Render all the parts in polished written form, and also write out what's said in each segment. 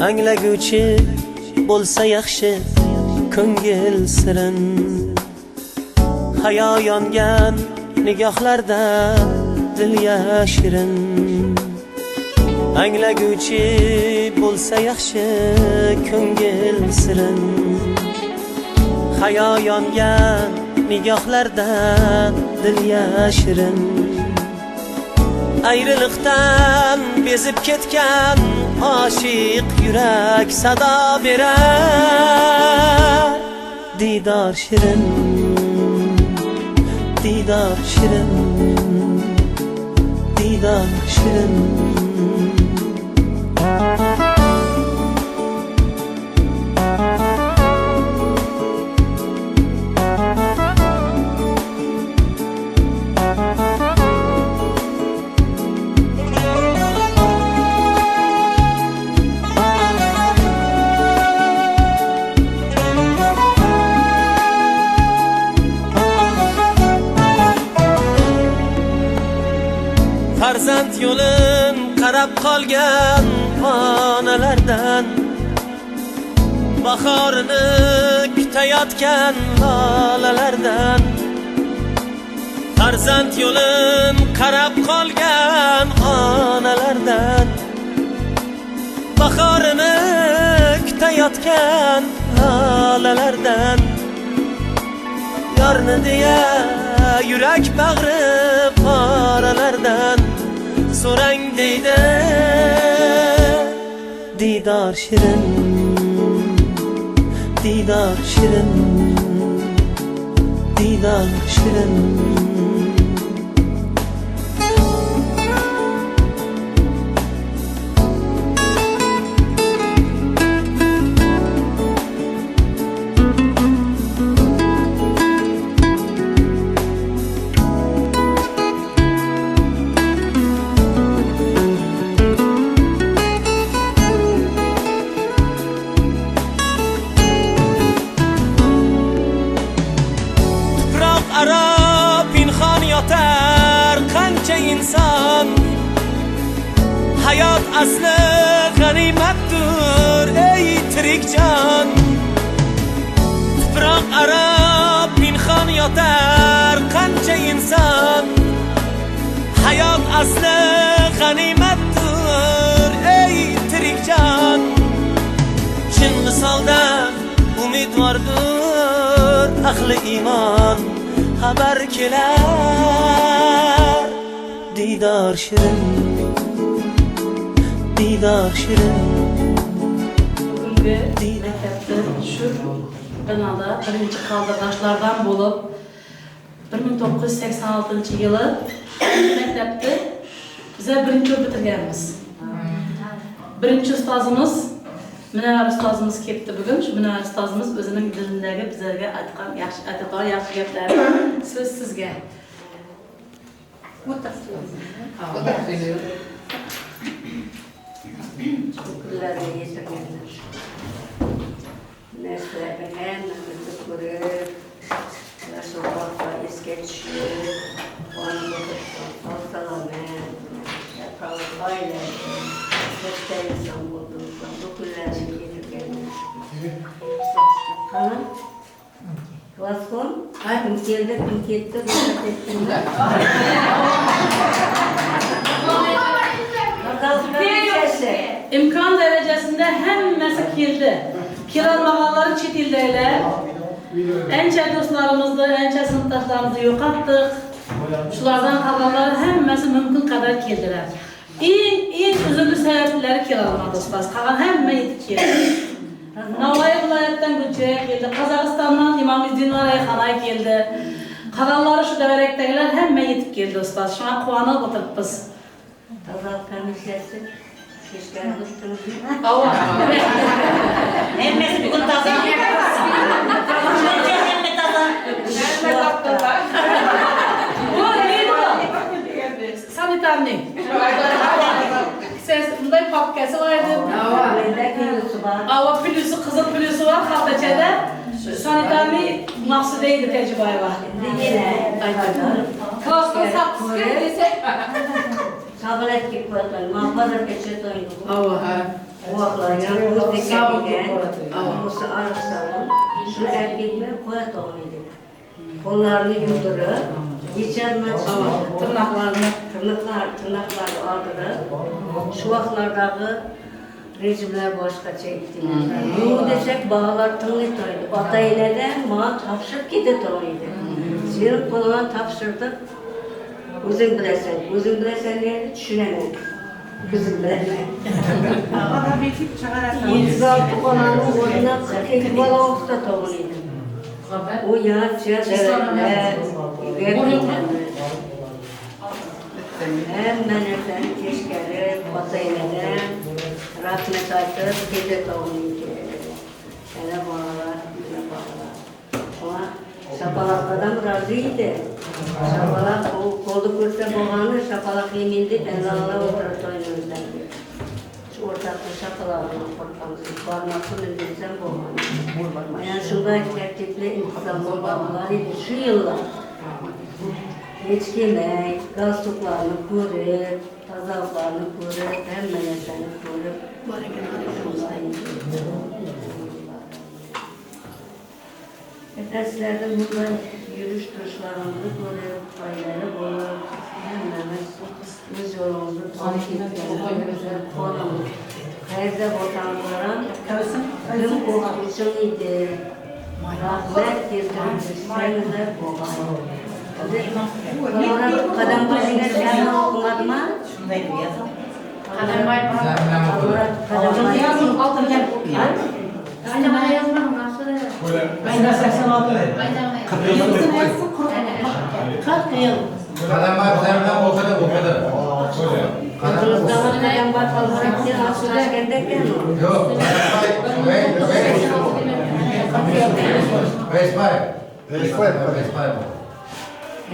Anglaguvchi bo'lsa yaxshi ko'ngil sirin, hayo yongan nigohlarda dil yashirin. Anglaguvchi bo'lsa yaxshi ko'ngil sirin, hayo yongan nigohlarda dil yashirin. Ayrılıktan bezib ketgan aşık yürek sada berer. Didar şirin, didar şirin, didar şirin. Farzand yo'lin qarab qolgan onalardan, bahorini kutayotgan lolalardan. Farzand yo'lin qarab qolgan onalardan, bahorini kutayotgan lolalardan. Yorni deya yurak bag'ri poralardan so'rang deydi didor shirin, didor shirin, didor shirin. Ara pinhan yatar qancha inson, hayot asli g'animatdir ey tirik jon. Tuproq ara pinhan yatar qancha inson, hayot asli g'animatdir ey tirik jon. Chin misoldan umidvordir ahli iymon, haber keler didar şirin, didar şirin. Bugünkü mektepte şu binada birinci kaldırgaçlardan bulup 1986 yılı mektepte bize birinci bitirgenimiz. Birinci ustazımız Münevver ustazımız kepti bugün. Şu Münevver ustazımız özünün dilindeki bizlerge aytkan yaxşı gepleri söz sizge. Çocuklarla yetirgenler. Neslerin en nefesi kurup, nasıl orta iskeçli, onu ortalamen, yakalayla, işte insan buldum. Çocuklarla yetirgenler. Hanım? Vasfon? Kim geldi, kim gitti, bu da ettiğinde. İmkan derecesinde hemmesi kirdi. Kiralmağaları çit ildeyle. Ence dostlarımızdı, ence sınıftaşlarımızı yok attık. Şulardan kalanları hemmesi mümkün kadar kirdiler. İyi üzüldü sebepleri kiralmadı dostlar. Kalan hemme yedik kirdi. Navaya vilayetten Gülçe'ye geldi. Kazakistan'dan İmam İzdinvar Ayhan'a geldi. Kalanları şu deverektekiler hemme yedik geldi dostlar. Şu an kuanı oturup biz. Tazal kanişesi. Keşke tuttunuz. Allah. Emmesi bugün tazal. Emme tazal. Bu neydi bu? Sanitarni. Ses bunday papkası vardı. Ava pülüsü, kızıl pülüsü var Haltaça'da. Sanitarni mahsudeydi tecrübeye var. Kostas sapsız. Sabret ki kuatlar, mahpazar keçet oyunu. Allah. O vaklarına bu dikkatige, Musa Arapsan'ın şunu erkekler koya doğruydu. Kollarını yudurur, geçermez tırnaklarını aldırır. Şu vaklardaki rejimler başka çektiler. Bu desek bağlar tınlıydı. Atayileden bana tapşırıp gidi doğruydu. Senin koluna tapşırdık. Uzun bilesen diye düşünemem. Kızım bilene. Yedi olanın oyuna 42 bala okta doğruydu. O yağıtçıya devletler, hem meneden, keşkeri, batayıneden, rahmet aytır, gede doğruydu. Hele bağlar. Ama şapalaklardan razıydı. Şapalak, kolu kursa boğanı, şapalak yemindi, Allah'a oturup oynuyorlar. Şu ortaklı şapalağını korkmamızı, parmakını indirsen boğanı. Yani şundan tertipli intizamlı bağlarıydı şu yıllar. Hiç yemek, galstuklarını görüp, tazalıklarını görüp, hem meleklerini görüp, Efesler'de burada yürüyüş duruşlarımızı görüp, payları bulup, hemmemiz biz yolumuzu takip etmemiz, konumuz. Hayırda botanlara tüm korkusun idi. Rahmet getirmişlerinize boğan. Kadın başına sen okumadı mı? Kadın başına yazın, altın gel. Anne bana yazmam, nasıl öyle? Ben 86 dedim. 40 yıl. Kadın var üzerinden okudu. Kızılızdan kadın var olarak bir asıl askerderken mi? Yok, Vespay.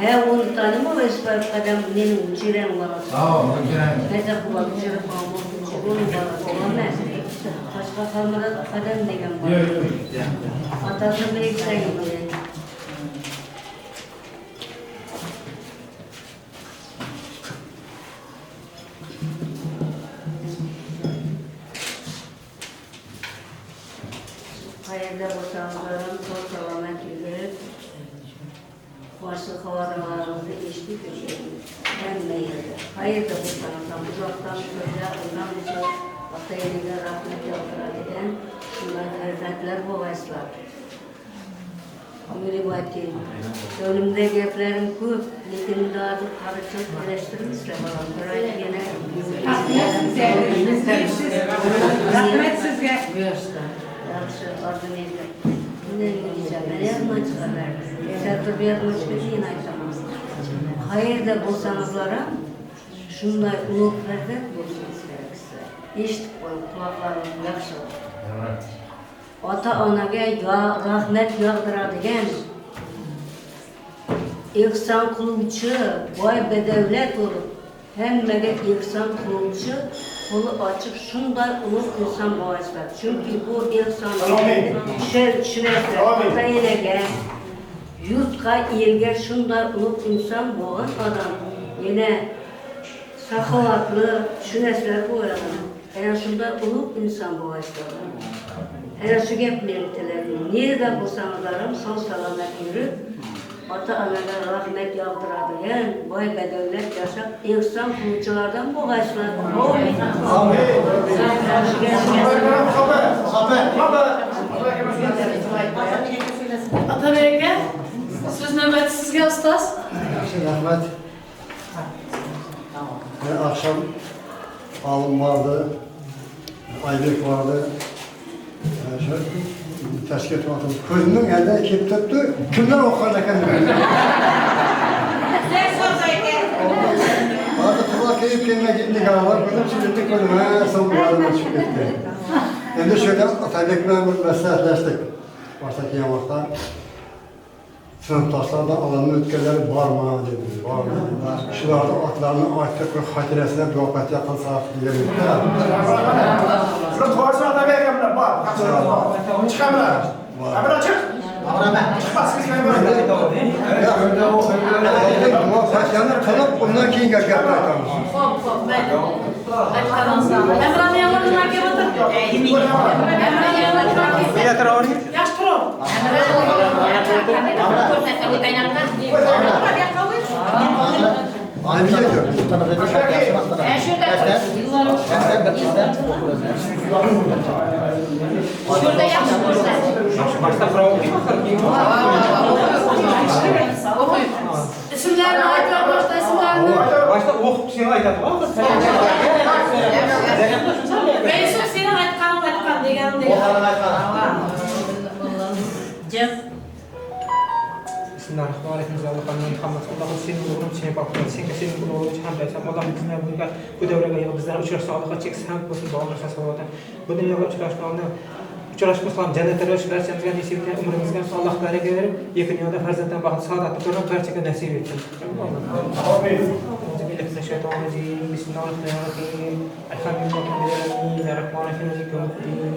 He onu tanımı Vespay kadın benim çirem var. Tamam, bu giren. Neyse bu bak çirem var, bu çirem var. Olamaz. Başka kalmada kadın degen var. Atası bir ikisi gibi. Hayırlı boşanmalarım, çok selamet yürüyüp, başlı havaralarımızı içti köşeyiz. Hem meyildi. Hayırlı boşanmalarım, uzaktan çocuğa ondan bize Atayeli'ne rahmet yaldırabilen şunlar hürmetler bu vayslar. Mürüvvetim, önümde geplerim köp, lekin daha da karışık eleştirmişler bana. Burayı yine Rahmet sizge. Yaxşı, arzu neydi? Ne diyeceğim, ben yazma çıkarlar. Çatır bir yazma çıkışı aytamaz. Hayır da bulsanızlara, şunday ulup verdik bulsanız gerekirse. İştik koyup kulaklarını yaxşı. Ata-anaga rahmet yağdıradigan, ihson qiluvchi, boy badavlat bo'lib, hammaga ihson qiluvchi, qo'li ochiq shunday ulug' inson bo'lasizlar. Chunki bu inson tushunasizlar, ota-enaga, yurtga, elga shunday ulug' inson bo'lgan odam, yana saxovatli, tushunasizlar bu odam. Ana shunday ulug' inson bo'lasizlar. Ana shu gaplarni tilayman. Nerede bo'lsangizlarim sog' salomat yurib, ota-onaga rahmet yog'diradigan, boy badavlat yashab, ehson qiluvchilardan bo'lgaysizlar. Amin. Atabey'e, siz nöbeti sizge ustaz. Rahmet. Akşam alım vardı, aylık vardı. Teşkil etmedim. Kızının elden kim tuttu, kimden okarlarken Sen sorsaydın. Bazı tuğla keyif kendine gitti galiba, kızım çizildik koydum, son bir yardım çıkıp gitti. Hem de şöyle Atabek'le meslekleştik. Baştaki yamakta. Sınıftaşlardan alanın ötkeleri var mı dedi, var mı dedi. Şularda atlarının artık hatiresine muhabbet yakın saatli yerinde. Şurada tuvaletine de vereyim bak. Çıkamlar. Kamera çık. Ama ben çıkmaz ki ben böyle. Ya ama faşyanı kalıp bundan keyin gaplar aytamiz. Xo'p, mayli. Aytganingizdan. Emrani yomonidan kelib o'tir. Emrani yomonidan kelib. Yaxshi turib. Ani bir diyor. Şurada yaxshi İsimlerini aytib boshqa isimlerini. Başta o'qib seni aytadi. Men shu seni aytgan deganimdek. Jim. Bismillahirrahmanirrahim. Allohum sening o'g'lim seni bakma. Sening o'g'lim hamd aytsam. Allohim bizlar bu davraga bizlar uchrashsa Allohga cheksiz hamd bo'lsin. Duolarsa savolata. Bu dunyoga uchrashmasam jannatda barchamizga nasib etgan umrimizga Alloh baraka berib, yaqin dunyoda farzanddan baxt saodatni ko'rib barchaga nasib etsin. Amin. Bismillahirrahmanirrahim. Alhamdulillahirrahmanirrahim.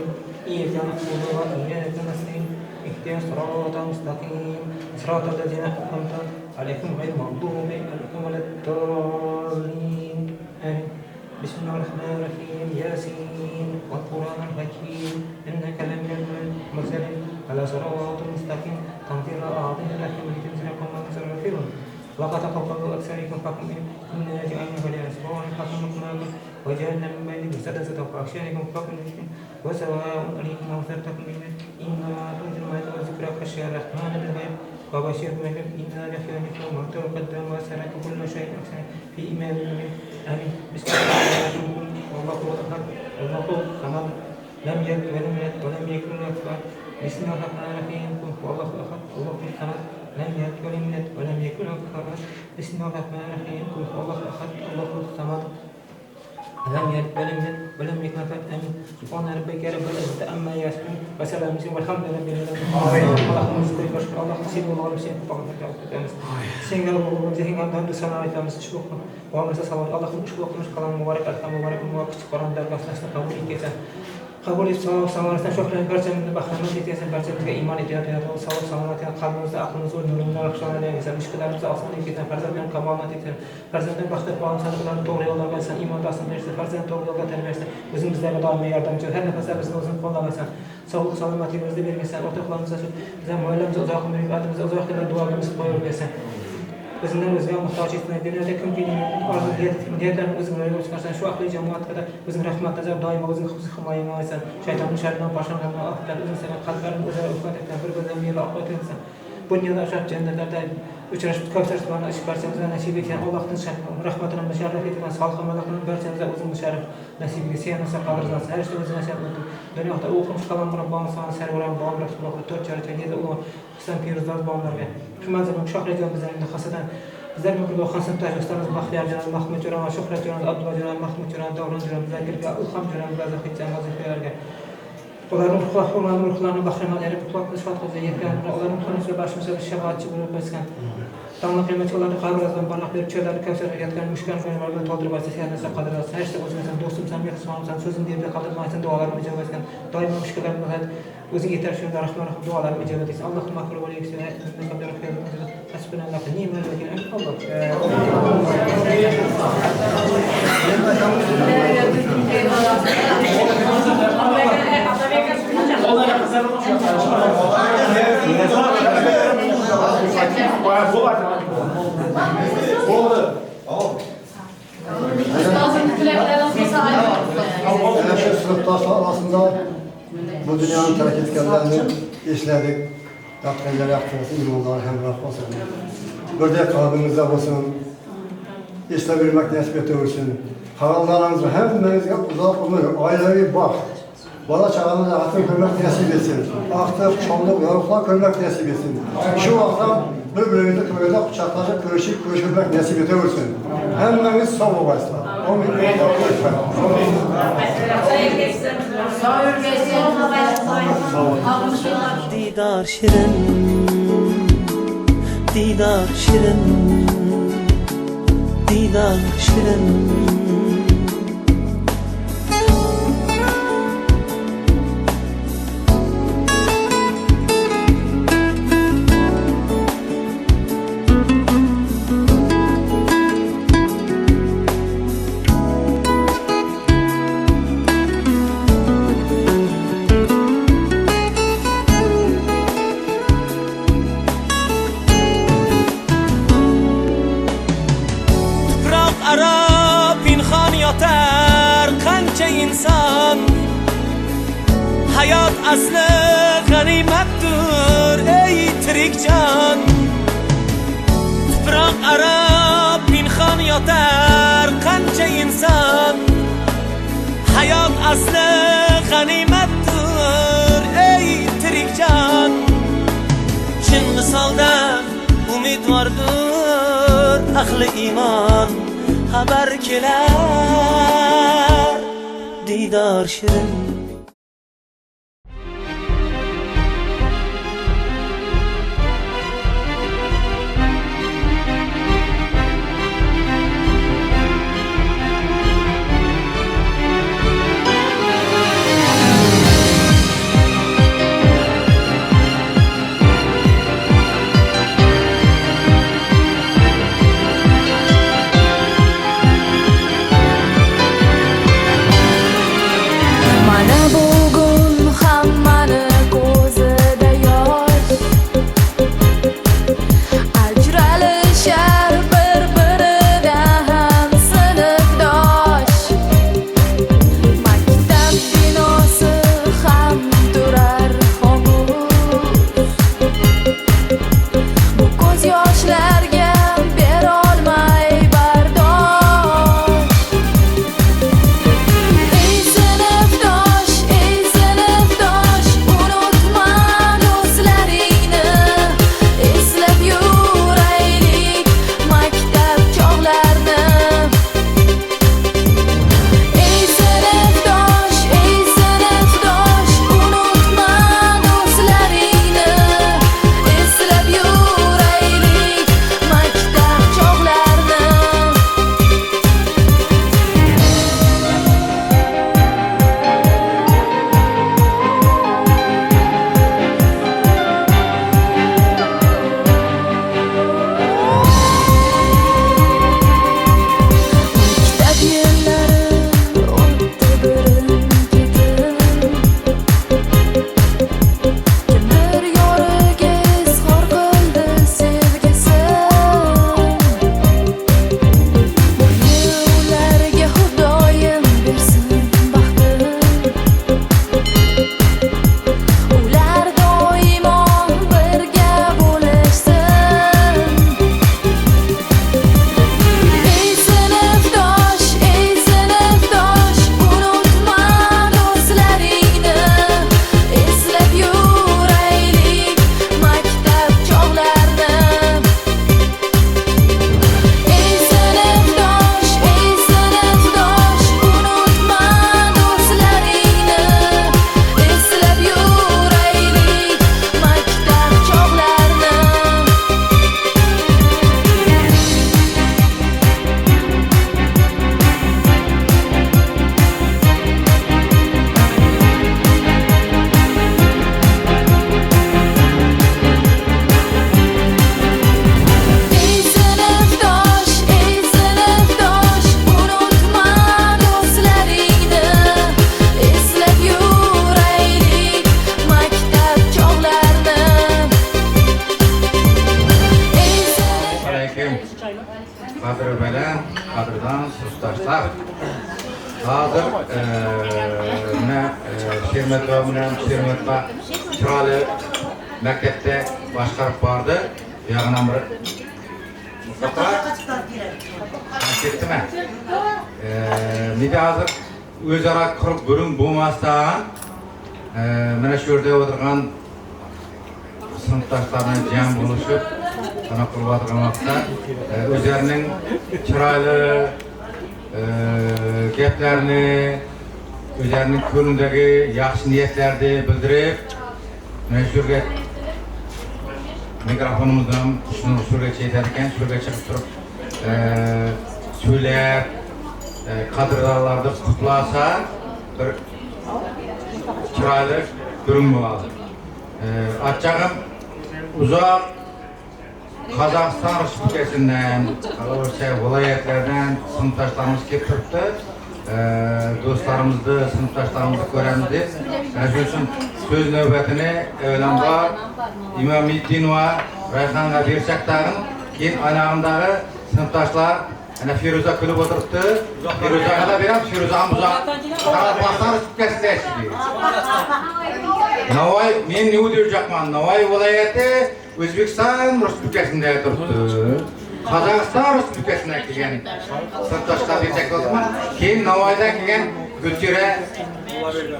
إياك نعبد وإياك نستعين اهدنا الصراط المستقيم صراط الذين أنعمت عليهم غير المغضوب عليهم ولا الضالين آمين بسم الله الرحمن الرحيم ياسين والقرآن الحكيم إنك لمن المرسلين على صراط مستقيم تنزيل العظيم الحكيم لتنزل قوما يسرفون لقد تقبل أكثركم فكم إنا جعلنا بني إسرائيل حكما وجعلنا من بينكم سدسة وأغشينكم فكم وسواء عليكم أغفرتكم إنما تنزل ما وذكرى خشية الرحمن بالغيب وبشر بهم إنا لخيرك وما تقدم وسلك كل شيء أحسن في إيمان آمين بسم الله الرحمن الرحيم والله أحد الله صمد لم يلد ولم يولد ولم يكن له كفوا بسم الله الرحمن الرحيم والله أحد الله صمد لم يلد ولم يولد ولم يكن له كفوا بسم الله الرحمن الرحيم والله أحد الله صمد لم يلد ولم يولد ولم يكن له كفوا آمين سبحان ربك رب العزة عما يصفون وسلام والحمد لله رب العالمين اللهم صل وسلم على سيدنا محمد فقط Sehingga Allah sehingga hamd sana aytamiz ushbu muomala savol Allohning ushbu qilish qalam muborak alham muborak muvaffaq Qur'on darg'asida qabul etsin. Qabul etsin samarasidan shohlan barchamizni bahramand etsin barchamizga iymon etayotgan savol salomatini qalbimizda aqlimiz o'rnini yaxshilanadi etsin ishqalarimizni osonlik etsin farzandlarni kamolot etsin farzandlar baxtli bo'lsin ularni to'g'ri yo'llarga olsin iymon asl bersin farzand to'g'ri yo'lga tarbiyasin o'zimizlarga doimiy yordamchi har nafasimizda o'zini qo'llasin sog'lik salomatligimizni bergin o'rtoqlarimiz uchun bizga mo'yilamiz uzoq umr ibadimiz uzoq yillar duolarimizni qo'yib bersin o'zingdan o'zga muhtoj etmaydi dunyoda kimki niyatlarni o'zing ro'yobga chiqarsan shu aqliy jamoatga o'zing rahmatda doimo o'zing himoyangga olsan shaytonning sharridan boshlangan ofatlar o'zing sana qalblarini o'zaro ulfat etgan bir birdan mehri oqbat etsin bu dunyoda o'sha jannatlarda uchrashib kavsar bilan ish barchamizga nasib etgan Allohning rahmatidan musharraf etgan solih amallarni barchamizga o'zing musharraf nasib etsin senasa qadrlasin har ishda o'zing nasib etsin dunyoda o'qimish qalam Rabbim sana sarvaran bo'lar Alloh to'rt chorcha yedi u Husan Pirozlar bo'larga shu manzilni shohrajon bizlarning xasadan bizlar bu xasan tajribamiz Baxtiyor Jalol Mahmud Jo'ran va Shuhrat Jo'ran Abdulla Jo'ran Mahmud Jo'ran Davron Jo'ran bizlarga ilhom Jo'ran ba'zi hicjan vazifalarga ularning ruhlarini bahramanlari qutlab ishfat qilib yetgan ularning xonasiga başımıza shafaatchi bo'lib o'sgan Tanrı kıymetli olanı kalbimizden barlak bir çöğleri kevser yatkan müşkan fenomenlerden doldurup açsa siyadnesi kadırlarsa her işte özümüzden dostum sen bir kısmı sen sözün diye bir kaldırmayasın dualarımı icabı etken daima müşkülerimi hadi özün yeter şunu da rahman rahman dualarımı icabı etsin Allah'ın makbul ve yüksek ne kadar kıymetli hasbunallah ni'mel vekil Allah Yani şu sınıftaşlar arasında bu dünyanın terk etkenlerini işledik. Yaptıkları yaptığınız imanlar hemrah olsun. Burada kalbinizde olsun. İşleyebilmek nasip etsin. Haramlarınızı hemmenizde uzak ömür, ailevi bak. Bala çağınıza hatır görmek nasip etsin. Aktif, çoğunluk, yoruklar görmek nasip etsin. Şu akşam birbirimizi köyde kucaklaşıp görüşmek nasip etsin. Hemmeniz sağ olasınız. Didar şirin, didar şirin, didar şirin. Hayat aslı ganimettir ey tirik can. Tuproq ara pinhon yotar qancha inson. Hayat aslı ganimettir ey tirik can. Chin misolda umid vardır ahli iman. Xabar kelar diydor shirin. qadrdan sirdoshlar. Hozir mana Shermatova bilan Shermatova chiroyli maktabda boshqarib bordi. Buyog'idan bir ketdimi? Nega hozir o'zaro qurib bo'lim bo'lmasdan mana shu yerda o'tirgan sinfdoshlarni jam bo'lishib sana qilib o'tirgan vaqtda o'zlarining chiroyli gaplarini, o'zlarining ko'nglidagi yaxshi niyatlarni bildirib, mana shu yerga mikrofonimizdan shunga aytar ekan, shunga chiqib turib so'ylab qadrdonlarni qutlasa bir chiroyli ko'rin bo'ladi. Achchag'im uzoq Qozog'iston Respublikasidan, o'sha viloyatlardan sinfdoshlarimiz kelib turibdi. Do'stlarimizni, sinfdoshlarimizni ko'ramiz deb, mana shu uchun so'z navbatini avvalambor Imomiddinova Rayhonga bersak tag'in, keyin anag'imdagi sinfdoshlar Ana Firuza külüp oturuptu. Firuzaga da berem, Firuza'm uzak. Karabağlar üstüne Navoiy, men ne o'ylayapman? Navoiy viloyati O'zbekiston Respublikasida turibdi. Qozog'iston Respublikasidan kelgan. Sirtdoshlar desak bo'ladimi? Keyin Navoiydan kelgan Gulchira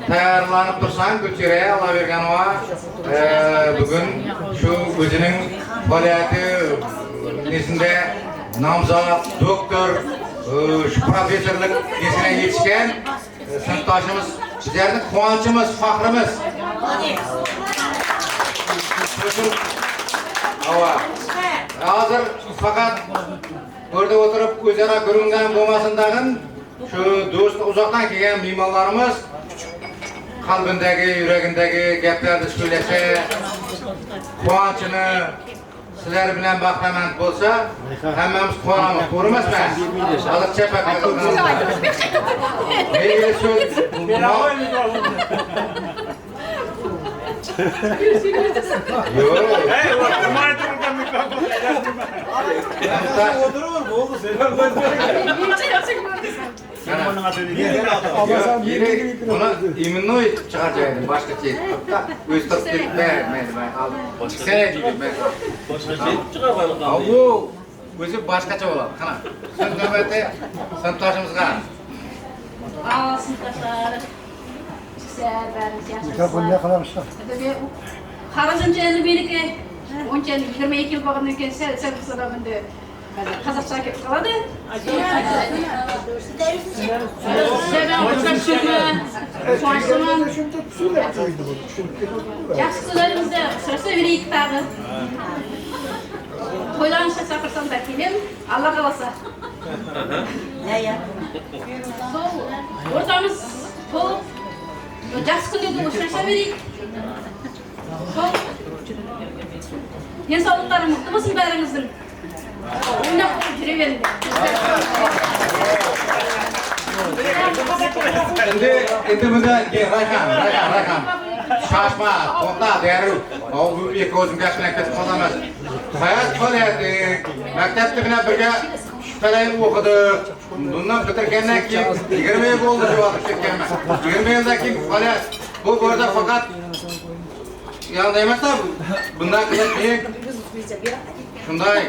tayyorlanib tursan, Gulchira Alloberganova bugun shu o'zining faoliyati nesinde nomzod, doktor, shu professorlik nesine yetishgan sinfdoshimiz, bizlarning quvonchimiz, faxrimiz. Hozir faqat burada o'tirib o'zaro ko'ringan bo'lmasin shu do'st uzoqdan kelgan mehmonlarimiz qalbindagi, yuragindagi gaplarni so'ylasa, quvonchini sizlar bilan bahramand bo'lsa, hammamiz quvonamiz, to'g'ri emasmi? Hozir chapakka Buna iminnoy çıkaracağım başka şey. Öz tarafı vermedi ben aldım. Sen gibi ben. Başka şey çıkarmadım. Bu özü başkaça olur. Kana. Sen nöbette sınıftaşımızga. Aa sınıftaşlar. Mikrofon ne kadar ışık? Qarashimcha endi meniki oncha 22 yil bo'lgandan keyin sal qisqaroq endi Қазақша kelib qoladi. Yaxshi kunlarimizda uchrashsa beraylik tag'i. To'ylanishga chaqirsam da keling, Alloh qalasa. O'rtamiz to'q. Yaxshi kunlarda uchrasha beraylik. Denсаулықтары мықты болсын бәріңіздің. Ойнап жүре беріңдер. Endi bunda Rayhan. Şaşma, to'xta, deri. Bu ikki o'zim gap bilan ketib qolaman. Hayot faoliyati, maktabda bilan birga shiftalayib o'qidik. Bundan bitirgandan keyin 20 yil bo'ldi javob ketganman. 20 yildan keyin faoliyat bu yerda faqat yanında emas da bundan qilib men shunday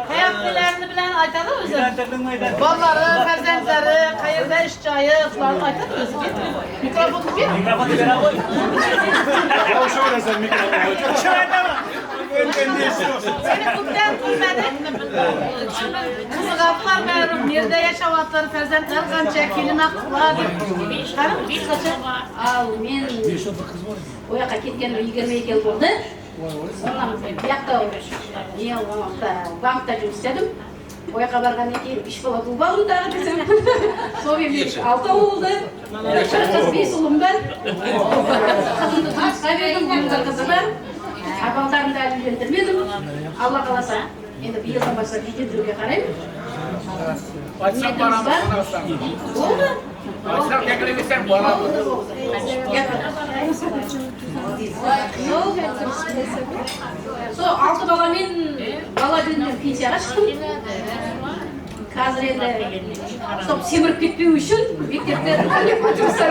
Hayatlarını bilen aytadı özü. Balları, farzandlari, qayerda ish joyi, ularni aytadı özü. Mikrofonni ber. Mikrofonni bera qo'y. O'sha o'rasan mikrofonni. Seni ko'pdan ko'rmadik. Qiziqlar bari yerda yashayapti, farzandlar qancha, kelin aqlar deb. Qarab, qisqacha. Al men o yoqqa ketganimga 22 yil bo'ldi. Ondan bu yoqda bankda жұмыс істедім. O yoqqa borgandan keyin ish bo'ladi, u bag'rim tag'i desam. So'ng 6 bo'ldi. 5 ұлым бар. Qizimni turmushga berdim, o'g'illar qizi бар. Baldarımı da evlendirmedim. Allah kalasa. Endi bir yıldan başlap videoga qarayman. Niyetimiz var. Oldu. Açsam tekrar bola. So 6 balamen bala gününden pensiyaga chiqdim. Hozir endi stop semirib ketpeu uchun mектepda o'qishlar.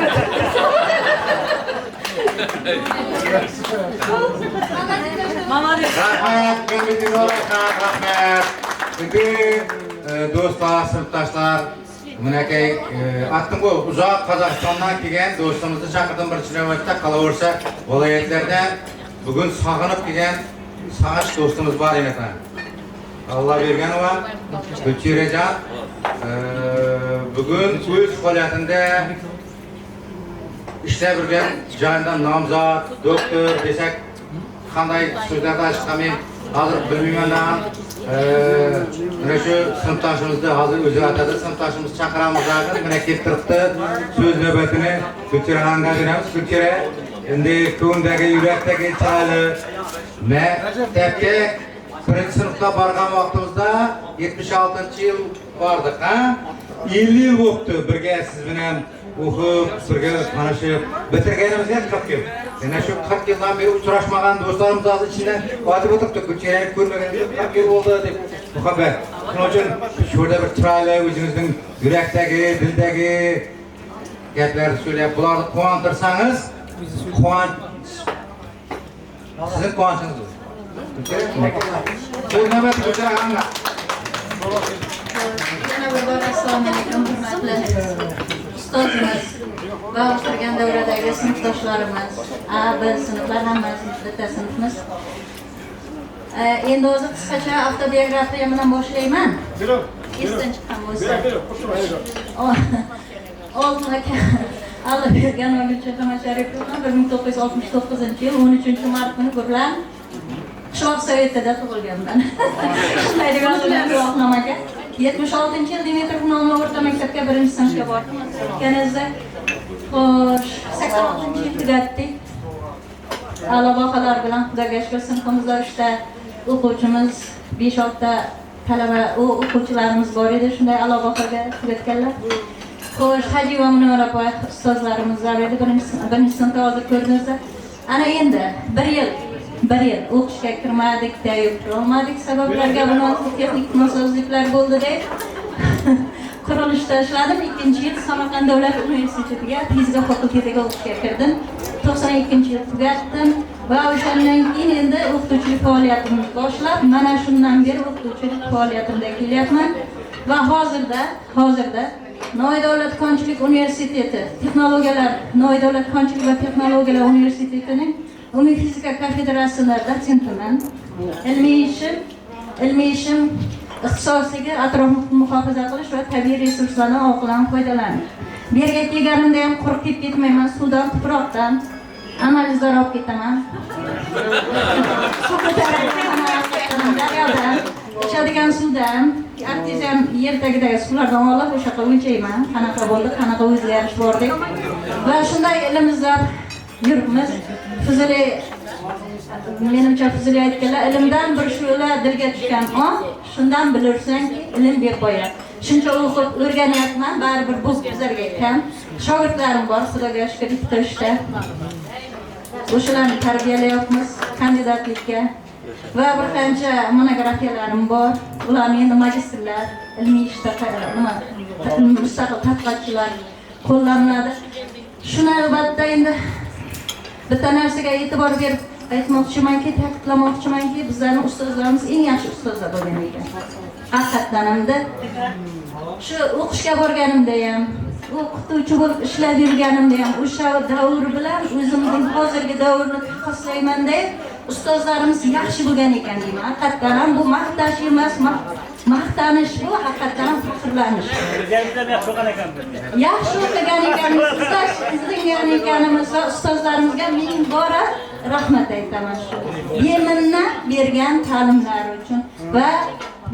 Rahmet, Mehmet'in rahmet. Şimdi dostlar, sınıftaşlar, Münekey, attım bu uzak Kazakistan'dan kelgan dostumuzu çakırdım bir navbatda qolaversa viloyatlardan bugün sog'inib kelgan sağaç dostumuz var edi. Allah berganova, Gulchirajon bugün o'z faoliyatida ishlab yurgan joyidan nomzod, doktor desak qanday so'zlarda aytishni hozir bilmayman. Mana shu sinfdoshimizni hozir o'zi aytadi, sinfdoshimiz chaqiramiz hozir, mana kelib turibdi. So'z navbatini Gulchiraxonga beramiz. Gulchira, endi ko'ngdagi, yurakdagi chiroyli maktabga birinchi sinfda borgan vaqtimizda 76-yil bordik, ha? 50 yil bo'libdi birga siz bilan o'qib, birga tanishib, bitirganimizga 40 yil. Yana shu 40 yildan beri uchrashmagan do'stlarimiz ichidan o'tib o'tibdi, ko'chalarni ko'rmaganimizga 40 yil bo'ldi deb muhabbat. Shuning uchun shu yerda bir chiroyli o'zingizning yurakdagi, dildagi gaplarni söyleyip bularni quvontirsangiz, quvonch sizin quvonchingiz bu. So'z navbati ko'chara hamma. Yana bir bor assalomu alaykum hurmatli ustozimiz va o'qirgan davradagi sinfdoshlarimiz, A, B sinflar hammasimiz bitta sinfmiz. Endi o'zi qisqacha avtobiografiyam bilan boshlayman. Esdan chiqqan bo'lsa. Oltin aka Allah bergan va Gulchehra Sharipovna 1969-yil 13-mart kuni bilan qishloq sovetida tug'ilganman. Shunday degan guvohnomaga 76-yil Dmitriy nomli o'rta maktabga 1-sinfga bordim. O'tganizda xo'sh 86-yil tugatdik. A'lo baholar bilan Xudoga shukr sinfimizda 3 ta o'quvchimiz, 5-6 ta talaba o'quvchilarimiz bor edi. Shunday a'lo bahoga tugatganlar. Xo'sh, Haji va Munavvarapoy ustozlarimiz var edi. Birinchi sinfda hozir ko'rdingizlar. Ana endi 1 yil o'qishga kirmadik, tayyor olmadik. Sabablarga munosib texnik nosozliklar bo'ldi deb qurilishda ishladim. 2-yil Samarqand davlat universitetiga fizika fakultetiga o'qishga kirdim. 92-yil tugatdim va o'shandan keyin endi o'qituvchilik faoliyatimni boshlab, mana shundan beri o'qituvchilik faoliyatimda kelyapman va hozirda Navoiy davlat konchilik universiteti Navoiy davlat konchilik va texnologiyalar universitetining umumiy fizika kafedrasida dotsentiman. Ilmiy ishim ixtisosligi atrofni muhofaza qilish va tabiiy resurslardan oqilona foydalanish. Bu yerga kelganimda ham qurib ketmayman, suvdan, tuproqdan, analizlar olib ketaman. Suv ko'taradigan daryodan, ichadigan suvdan, artezian yer tagidagi suvlardan olib o'sha yoqqa o'lchayman. Qanaqa bo'ldi, qanaqa o'zgarish bor deb. Va shunday ilm izlab yuribmiz. Menimcha Fuzuli aytganlar, ilmdan bir shu'la dilga tushgan shundan bilursanki, ilm bepoyon. Shuncha o'qib o'rganyapman, baribir bu bizlarga kam. Shogirdlarim bor, Xudoga shukr, bitta 3 ta. O'shalarni tarbiyalayapmiz kandidatlikka. Va bir qancha monografiyalarim bor. Ularni endi magistrlar, ilmiy ishda mustaqil tadqiqotchilar qo'llanadi. Shuni albatta endi bitta narsaga e'tibor berib aytmoqchimanki, ta'kidlamoqchimanki, bizlarning ustozlarimiz eng yaxshi ustozlar bo'lgan ekan. Haqiqatan hamda shu o'qishga borganimda ham, o'qituvchi bo'lib ishlab yurganimda ham o'sha davr bilan o'zimning hozirgi davrni qiyoslayman deb ustozlarimiz yaxshi bo'lgan ekan deyman. Haqiqatan ham bu maqtash emas, maqtanish bu, haqiqatan ham faxrlanish. Yaxshi o'qigan ekanmiz, izlagan ekanimiz va ustozlarimizga ming bora rahmat aytaman shu. Beminnat bergan ta'limlari uchun va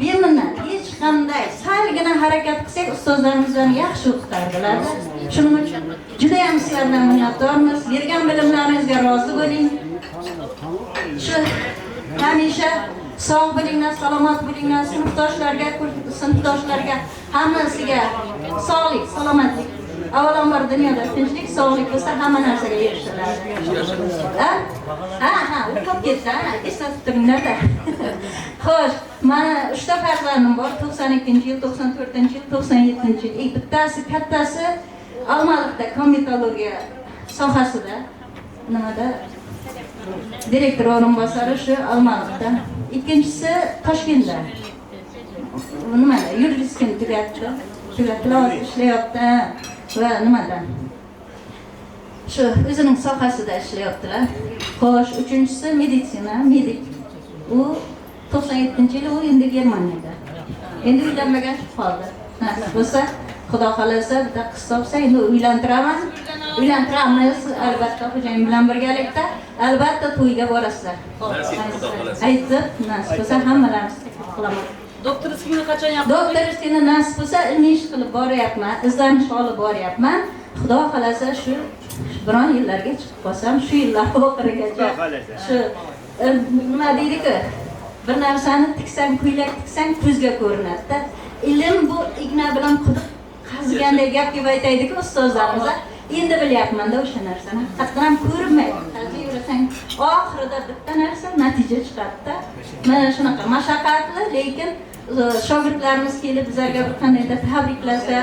beminnat hech qanday salgina harakat qilsak ustozlarimizdan yaxshi o'qitardilar. Shuning uchun juda ham sizlardan minnatdormiz. Bergan bilimlaringizga rozi bo'ling. Shu hamisha sog' bo'linglar, salomat bo'linglar, sinfdoshlarga hammasiga sog'lik, salomatlik. Avvalambor dunyoda tinchlik, sog'lik bo'lsa hamma narsaga erishiladi. O'qib ketdi, eslatib turinglar-da. Xo'sh, mana 3 ta farzandim bor. 92-yil, 94-yil, 97-yil. Bittasi kattasi Olmaliqda komitologiya sohasida nimada direktor o'rinbosari shu Olmaliqda. Ikkinchisi Toshkentda. Nimada yuristikani tugatdi. Ishlayapti va nimada shu o'zining sohasida ishlayaptilar. Xo'sh, uchinchisi meditsina, medik. U 97-yil u endi Germaniyada. Endi uylanmagan qoldi. Nasib bo'lsa, Xudo xolasa bitta qiz topsa, endi uylantiramiz albatta xo'jayin bilan birgalikda. Albatta to'yga borasizlar. Aytib, nasib bo'lsa hammalarimiz qilaman. Doktorligini qachon yaptınız? Doktorligini nasib bo'lsa ilmiy ish qilib boryapman, izlanish olib boryapman. Xudo xolasa shu biron yillarga chiqib qolsam, shu yillar oxirigacha shu nima deydi-ku, bir narsani tiksang, ko'ylak tiksang ko'zga ko'rinadi. Ilm bu igna bilan quduq qaziganda gap deb aytaylik ustozlarimiz. Endi bilyapman-da o'sha narsani. Haqiqatan ham ko'rinmaydi. Qaziyverasang oxirida bitta narsa natija chiqadi-da. Mana shunaqa mashaqqatli, lekin shogirdlarimiz kelib bizlarga bir qandaydir tabriklasa,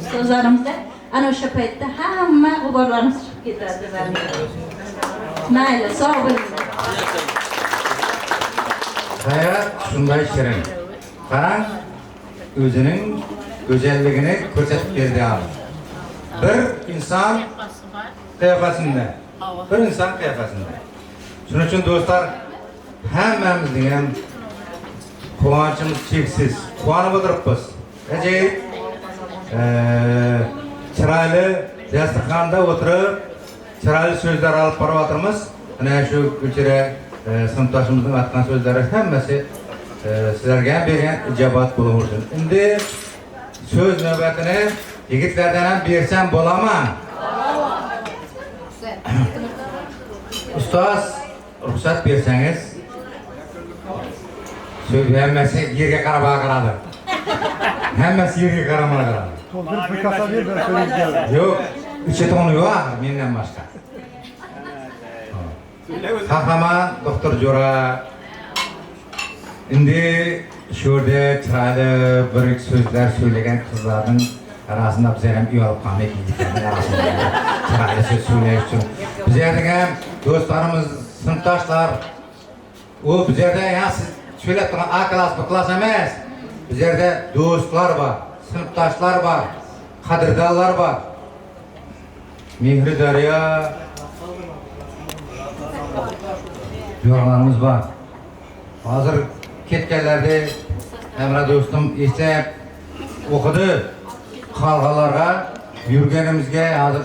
ustozlarimizda ana o'sha paytda hamma g'uborlarimiz chiqib ketadi bizlarning. Mayli, sog' bo'ling. Hayat shunday shirin. Qarang, o'zining go'zalligini ko'rsatib berdi ham. Bir inson qiyofasida. Shuning uchun do'stlar, hammamizning ham quvonchimiz cheksiz. Quvonib o'tiribmiz. Ajoyib. Chiroyli dasturxonda o'tirib, chiroyli so'zlar olib boryapmiz. Mana shu Gulchira sinfdoshimizning aytgan so'zlari hammasi sizlarga ham bergan ijobat bo'laversin. Endi so'z navbatini yigitlardan ham bersam bo'ladimi? Ustoz, ruxsat bersangiz. So'z hammasi yerga qarab qaradi. Hammasi yerga qaramay qaradi. Bir kasa ver, ben söyleyeceğim. Yo'q, ucha toni yo'q, mendan boshqa. Qahramon doktor Jo'ra endi shu yerda chiroyli bir so'zlar so'ylagan qizlarning arasında biz ham uyalib qolmaylik yigitlarning arasida chiroyli so'z so'ylash uchun biz ham do'stlarimiz, sinfdoshlar, u biz yerda siz so'ylab turgan A klass, B klass emas, biz yerda do'stlar bor, sinfdoshlar bor, qadrdonlar bor. Mehri daryo yorlarımız var. Hazır ketkenlerde Emre dostum eslep okudu. Kalgalarga yürgenimizge hazır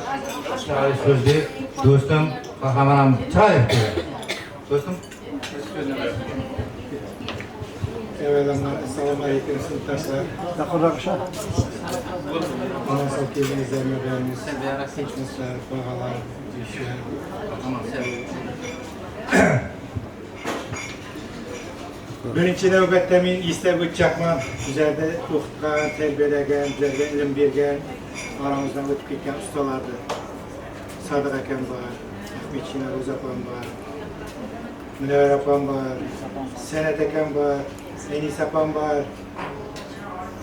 çay sözlü dostum kahramanım çay yaptı. Dostum. Evvelanlar, Esselamu Aleyküm sınıftaşlar. Yakınlaşa. Anasal kendinizden haberiniz, seçmişler, bağalar, işler. Birinci növbette men istab o'tchakman. Bizlarda o'qitgan, tarbiyalagan, bizlarga ilm bergan, oramizdan o'tib ketgan ustalardi. Sodiq akam bor, Ahmet Shinoz opam bor, Munavvar opam bor, San'at akam bor, Enis opam bor,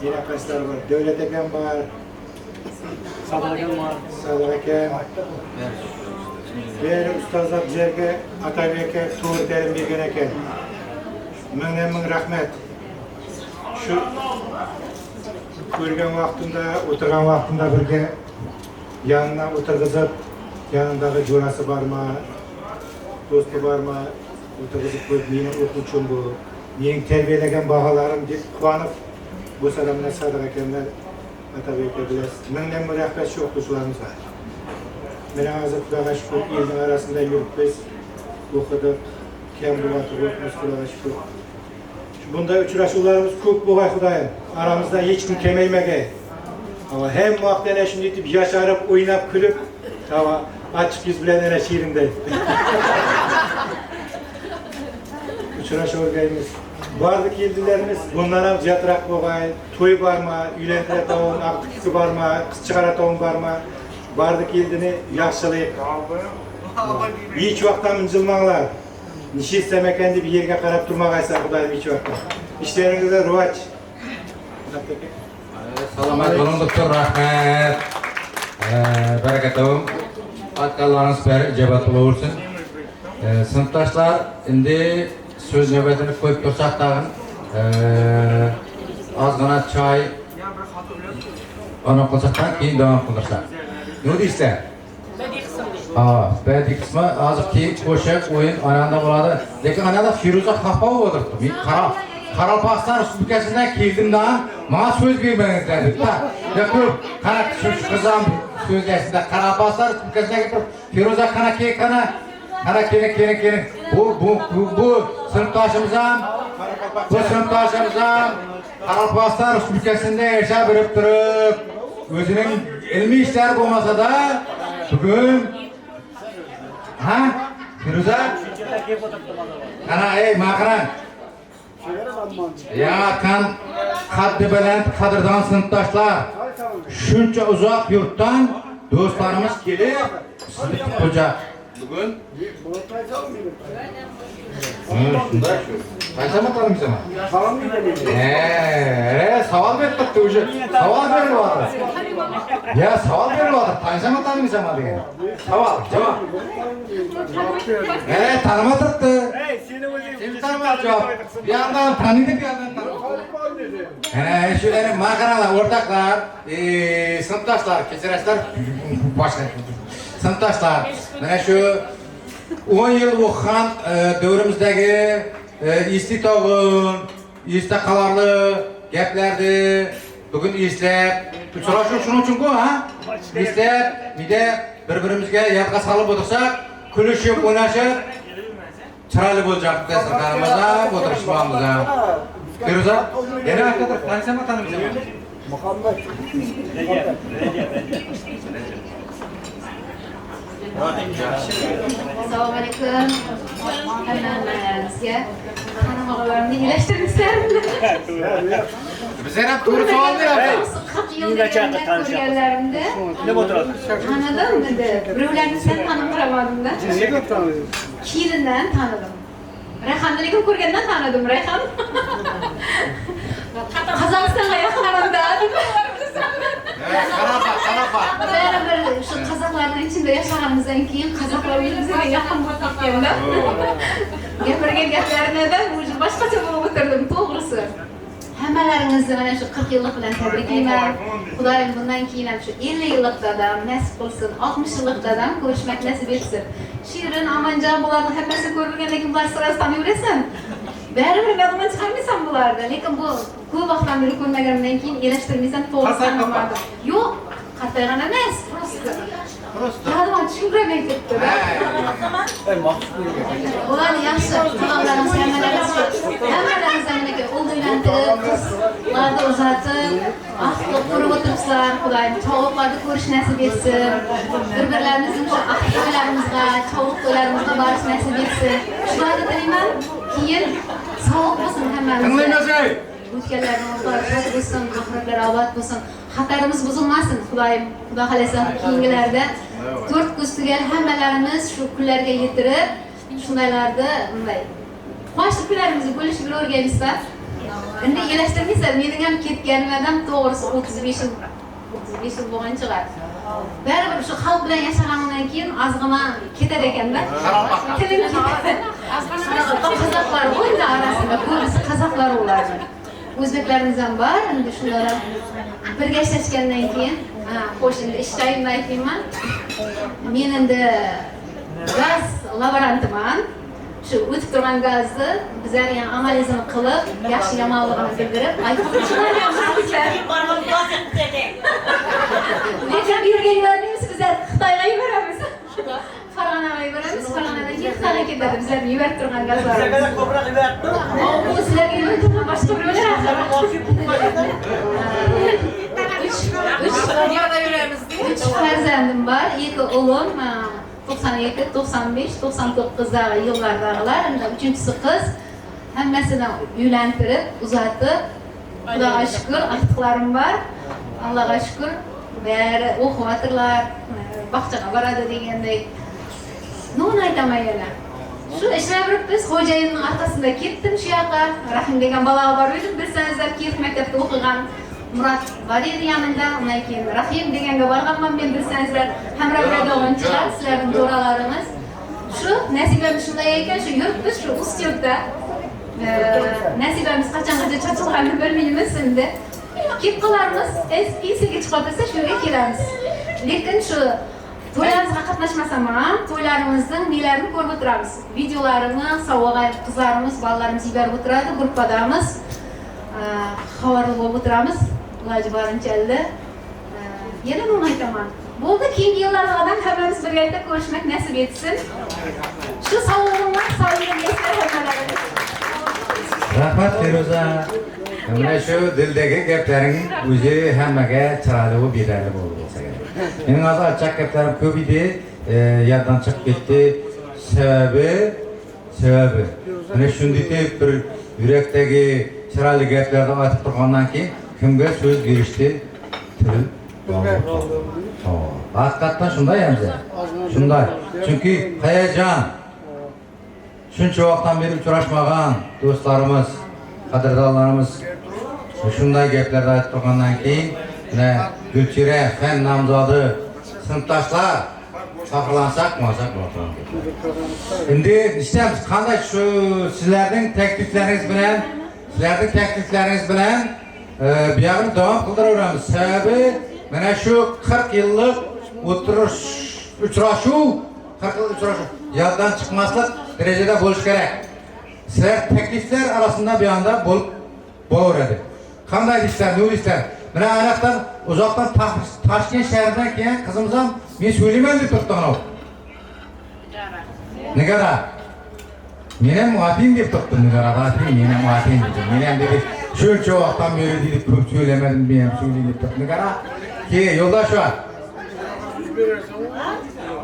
yana qayslar bor, Davlat akam bor, Sodiq akam. Bir ustozlar bizlarga Atabek aka to'g'ri ta'lim bergan ekan. Ming rahmet. Şu ko'rgan vaqtimda, o'tirgan vaqtimda birga yanına o'tirg'izib, yanındagi jo'rasi bormi, do'sti bormi, o'tirg'izib qo'yib, meni o'quvchim bu, mening tarbiyalagan bag'alarim deb quvonib, bu salamlar Sodiq akamlar, Atabek aka bilasiz. Mingdan rahmat shu o'quvchilarimizga. Meni hozir Xudoga shukur, elning arasida yuribmiz, o'qidik, kam bo'lyapti, Xudoga shukur. Bunday uchrashuvlarimiz ko'p bo'lg'ay Xudoyim. Aramizda hech kim kelmaymagay. Ama hem vaqtdan shunday deb yasharib, o'ynab, kulib, tava ochiq yuz bilan ana shirinday. Uchrashuvlarimiz barliq yildilarimiz bundan ham ziyodraq bo'lg'ay. To'y bormi, uylantirato'g'im, aqtiqisi bormi, qiz chiqarato'g'im bormi? Barliq yildini yaxshilik. Hech vaqtdan injilmanglar. Nishi istem ekan deb yerga qarab turmag'aysan Xudoyim hech vaqt. İşleringizde ruvaç. Selamat olun doktor, rahmet. Berakatum. Atkallarınız beri icabat olursun. Sınıftaşlar, şimdi söz nöbetini koyup dursak dağın. Azgına çay. Onu kılsaktan keyin devam kılırsak. Ne deyirsən? Bədii kısmı azıq ki, qoşaq, oyun ananda buladı. Lekin ananda Firuza Xapov olurdu. Qaralpaqistan Respublikasından keldim daha, bana söz vermeniz dedik da. Yox, qana şu qızam sözləşində Qaralpaqistan Respublikasından getirib, Firuza qana kelin. Bu sınıftaşımızam, Qaralpaqistan Respublikasında yaşa verip durub, özünün ilmi işler olmasa da, bugün Firuza? Qana, maqran. Yaratgan qaddi bilan qadrdon sinfdoshlar. shuncha uzoq yurtdan do'stlarimiz kelib sizni kutib bugun shunday shu qancha matalimiz ama savol beribdi уже savol berilyapti ya savol berilyapti qancha matalimiz ama degan savol javob tanima turibdi seni tanimadi javob bir yandan taniydi bir yandan taniydi shularni maqaralar o'rtoqlar sinfdoshlar kechirasizlar boshqa sinfdoshlar mana shu 10 yil o'qigan davrimizdagi esli tog'in esda qolarli gaplarni bugun eslab uchrashuv shuning uchun-ku ha eslab uyda bir-birimizga yodga solib o'tirsak kulishib o'ynashib chiroyli bo'lajakdi sirdarimizda o'tirishmoqmiz Feruza yana aytdir tanisama tanimiz Muhammad Assalomu alaykum. Hammamizga hanım ağalarını iyileştirmişlerdi. Biz ham to'g'ri savol beramiz. 40 yıl ko'rganlarimda tanıdım dedi. Birovlarni sen tanımadim da. Kiyinidan tanıdım. Rayhonni lekin ko'rgandan tanıdım Rayhon. Qozog'istonga yaqinlarda. Qanaqa? Baribir shu qozoqlarning ichida yashaganimizdan keyin qozoqlar o'zimizga yaqin bo'lib ketganda gapirgan gaplarimdan o'zi boshqacha bo'lib o'tirdim to'g'risi. Hammalaringizni mana shu 40 yillik bilan tabriklayman. Xudoyim bundan keyin ham shu 50 yillik dadam nasib qilsin, 60 yillik dadam ko'rishmak nasib etsin. Shirin, Amanjon bularni hammasini ko'rgandan keyin bular sirasi taniyverasan. Baribir yodimdan chiqarmaysan bularni, lekin bu ko'p vaqtdan beri ko'rmaganimdan keyin elashtirmaysan to'g'ri tanlamadim. Yo'q, qataygan emas, prosta. Yodimdan tushunmay ketdi. Ularni yaxshi qilganlarimiz hammalarimiz aka o'ldirlantirib, qizlarni uzatib, ahd qurib o'tiribsizlar. Xudoyim tovuqlarni ko'rish nasib etsin. Bir-birlarimizning shu ahd-to'ylarimizga, tovuq-to'ylarimizga borish nasib etsin. Shularni tilayman. Keyin sog' bo'lsin hammamiz. Tinglaymasang. O'tganlarning oxirati bo'lsin, oxiratlari obod bo'lsin. Xatarimiz buzilmasin. Xudoyim, Xudo xolasa keyingilarda 4 kuz tugal hammalarimiz shu kunlarga yetirib, shundaylarda bunday qo'shni kunlarimizni bo'lishib o'rganishsa, endi elashtirmaysan, mening ham ketganimdan to'g'risi 35 yil bo'lgan chiqar. Baribir shu xalq bilan yashaganimdan keyin ozg'ina ketar ekanda. Tilim ketadi. Qozoqlar o'yda arasida ko'rsa qozoqlar ularni. O'zbeklarimiz ham bor, endi shunlar birga ishlashgandan keyin, xo'sh endi ishlarimni aytayman. Men endi gaz laborantiman. Shu o'tib turgan gazni bizlar ham analizini qilib, yaxshi yomonligini bildirib, aytmoqchilar lekin bu yerga yubormaymiz, bizlar Xitoyga yuboramiz. Farg'onaga yuboramiz, Farg'onadan keyin Xitoyga ketadi. Bizlar yuborib turgan gazlar. Sizlarga ko'proq yubordi. Sizlarga yubordi, boshqa birovlar Üç farzandim var, 2 o'g'lim, 97, 95, 99 yıllardagilar, endi 3-chi qiz. Hammasini uylantirib, uzatib, Xudoga shukr, ahdiqlarim bor. Allohga shukr, bari o'qiyotganlar, bog'chaga boradi degandek. Nima aytaman yana? Shu ishlab yuribmiz, xo'jayinning orqasida ketdim shu yoqqa. Rahim degan bola bor edi, bilsangizlar, Kiyev maktabda o'qigan. Murat var edi yanında, ondan keyin Rahim deganga borganman men, bilsangizlar, hamrohlarda o'g'in chiqar, sizlarning do'ralarimiz. Shu nasibamiz shunday ekan, shu yuribmiz shu Ustyurtda. Nasibamiz qachongacha cho'chilganini bilmaymiz endi. Ketib qolarmiz, pensiyaga chiqib shu yerga kelamiz. Lekin shu to'ylarimizga qatnashmasam ham, to'ylarimizning nelarini ko'rib o'tiramiz. Videolarini savoga qizlarimiz, bolalarimiz yuborib o'tiradi, gruppadamiz. Xabarli bo'lib o'tiramiz. Iloji borincha. Yana nima aytaman? Bo'ldi, keyingi yillarda ham hammamiz birgalikda ko'rishmak nasib etsin. Shu savolarimlar savollaringizga hammalarga. Rahmat Feruza. Mana shu dildagi gaplaring o'zi hammaga chiroyli va bedarli bo'ldi bo'lsa kerak. Mening hozir achchiq gaplarim ko'p edi, yoddan chiqib ketdi. Sababi. Mana shunday bir yurakdagi chiroyli gaplarni aytib turgandan keyin kimga so'z berishni til Hakikaten şunday emze. Şunday. Çünkü heyecan. Şunca vaqtdan beri uçraşmagan dostlarımız, qadrdonlarımız shunday gaplarni aytib turgandan keyin Gulchehra fan nomzodi sinfdoshlar faxrlansak bo'lsak bo'ladi. Endi ishtamiz qanday shu sizlarning takliflaringiz bilan bu yoqni davom qildiramiz. Sababi mana shu 40 yillik uchrashuv, 40 yillik uchrashuv yoddan chiqmaslik darajada bo'lish kerak. Sizlar takliflar arasında bir anda bo'laveradi. Qanday ishlar, nima ishlar? Mana aniqdan uzoqdan Toshkent shahridan kelgan qizimiz ham men so'ylayman deb turibdi ana. Nigara. Men ham muatin deb turibdi Nigara. Men ham muatin dedim. Men ham dedi, shuncha vaqtdan beri dedi ko'p so'ylamadim, men ham so'ylay deb turibdi. Nigara. Ke yo'ldoshlar.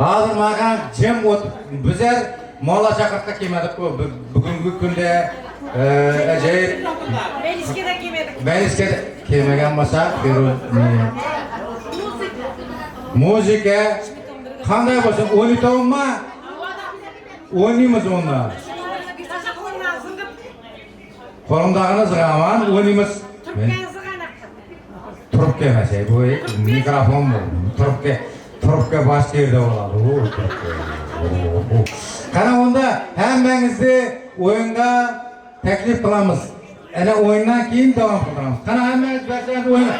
Hozir maqam jim o'tib bizlar molla chaqirtib kelmadik ku. Bugungi kunda ajoyib Beliskeda kelmedik. Beliskeda kelmagan bo'lsa, muzika qanday bo'lsin, o'ynayapmanmi? O'ynaymiz unda. Qo'limdagini zig'aman, o'ynaymiz. Trubka emas, bu mikrofon bu. Trubka boshqa yerda bo'ladi. Qana unda hammangizni o'yinga taklif qilamiz. Ana o'yindan keyin davom qilamiz. Qana hammangiz barchani o'yinga.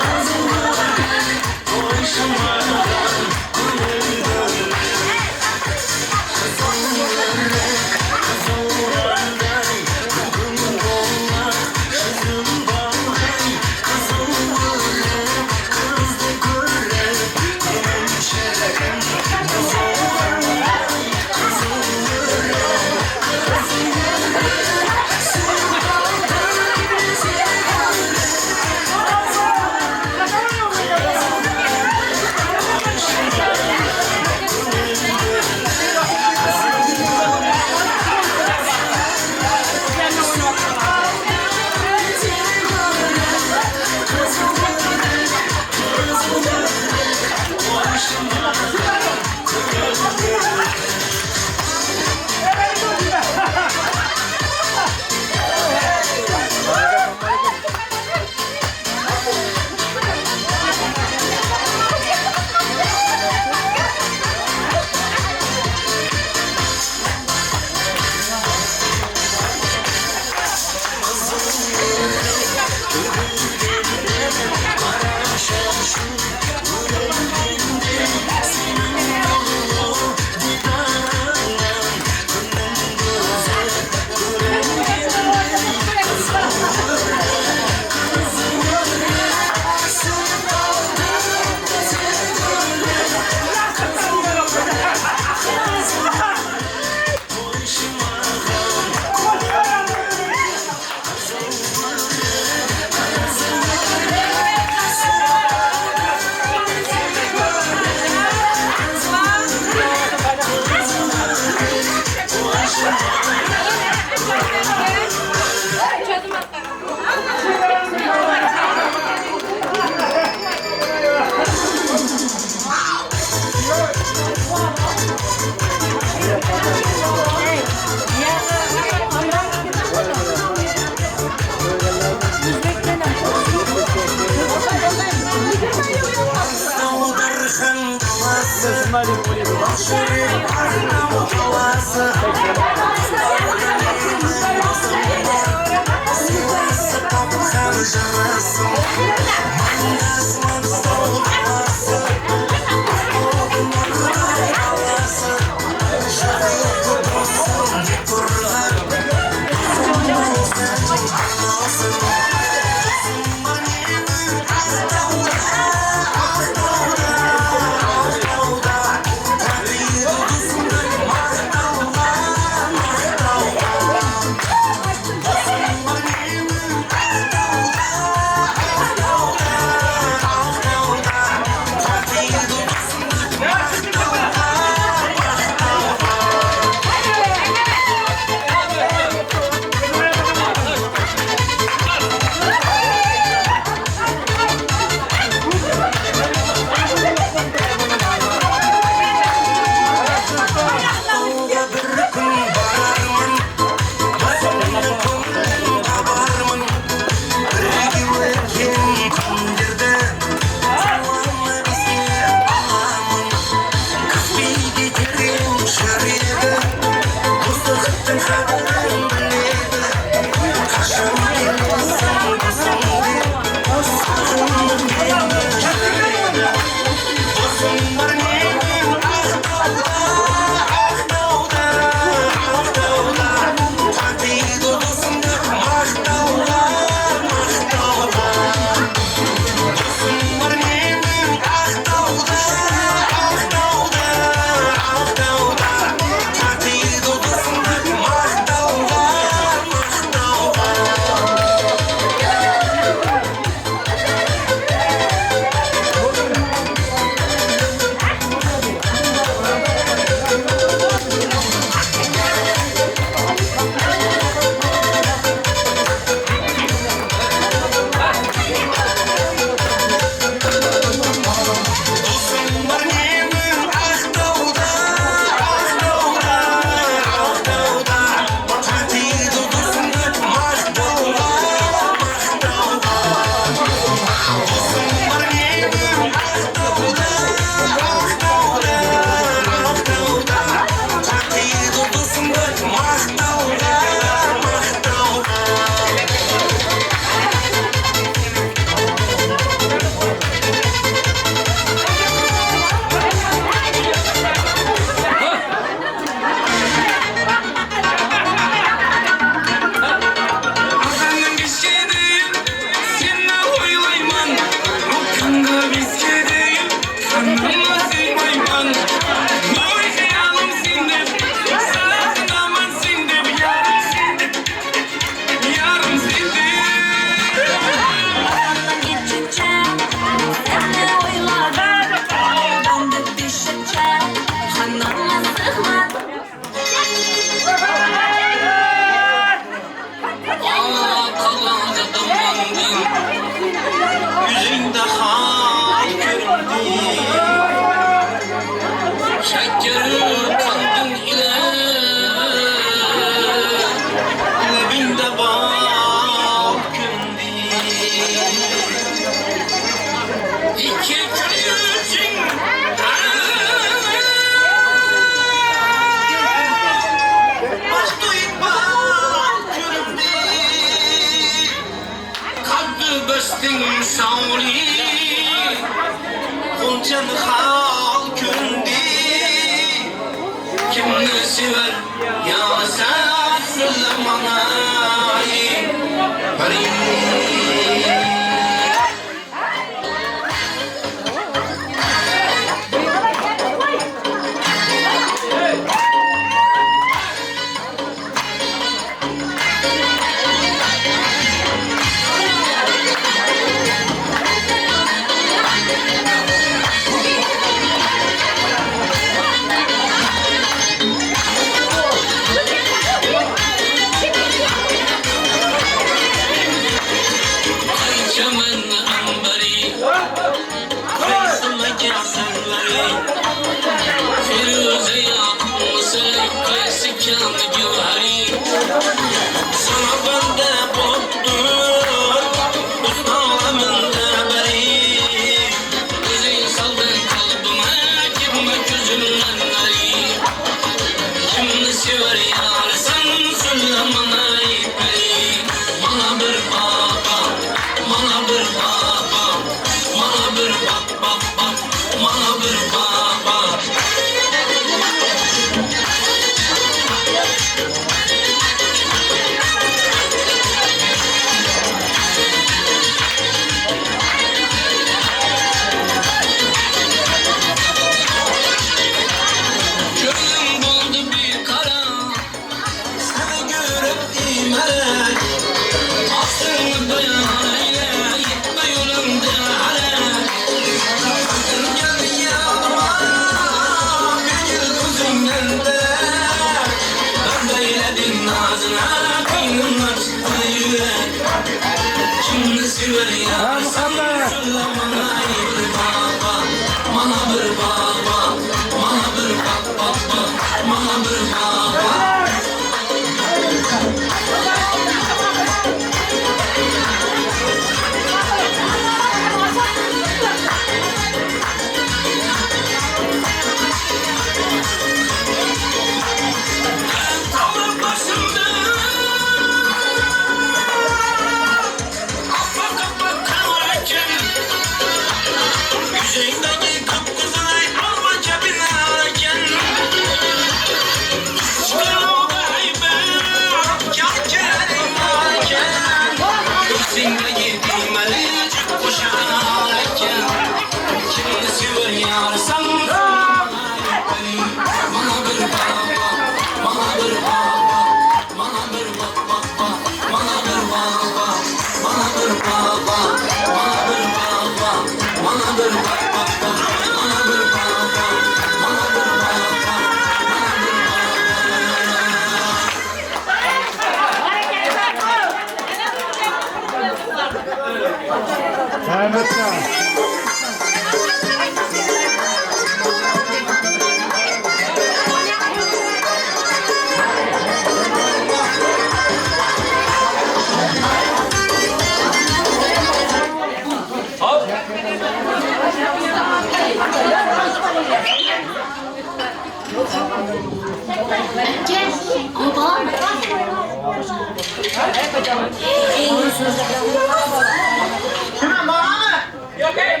Şuna bana mı? Yok hayır.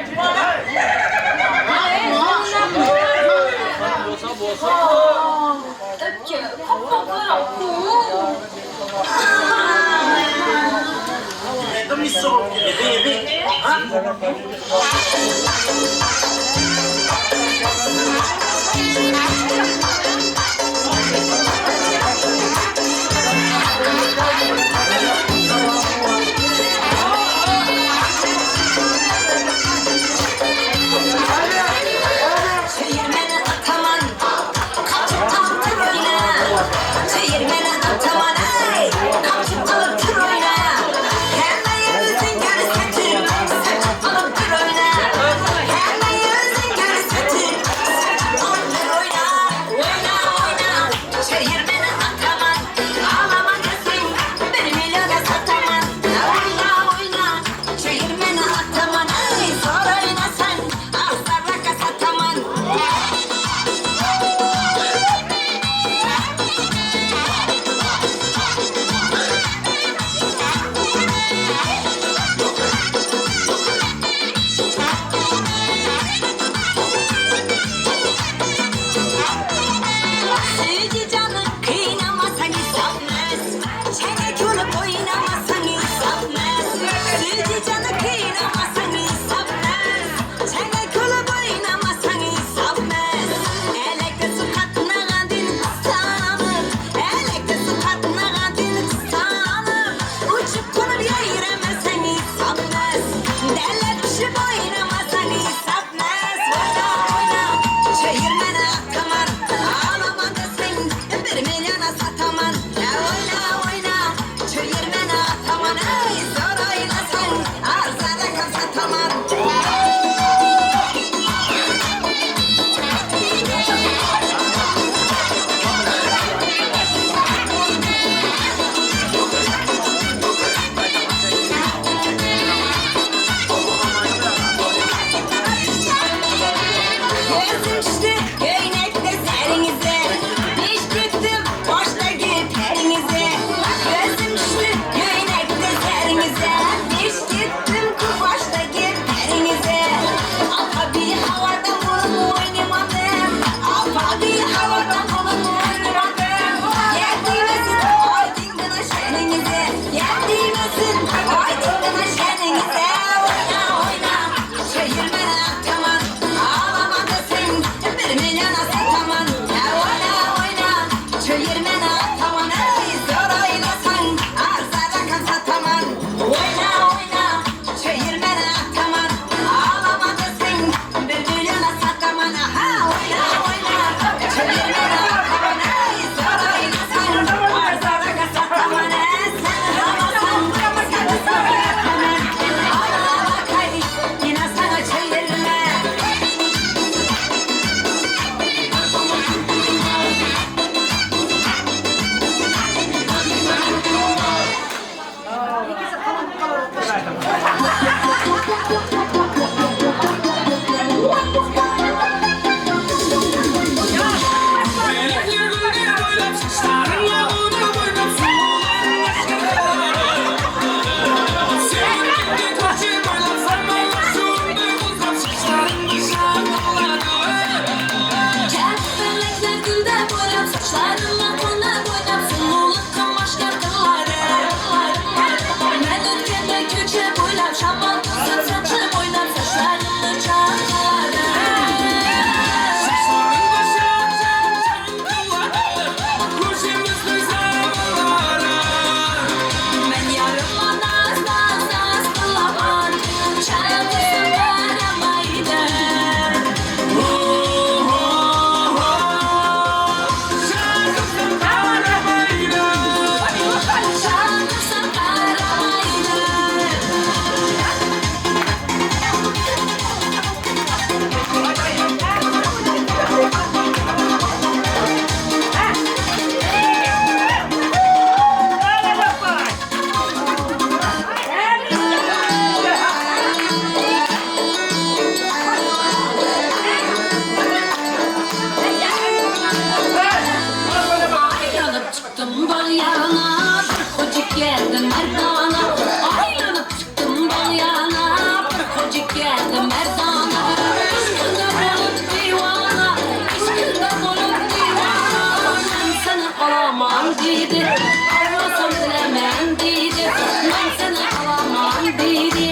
dedi. Almasam bilemem dedi. Ben seni alamam dedi.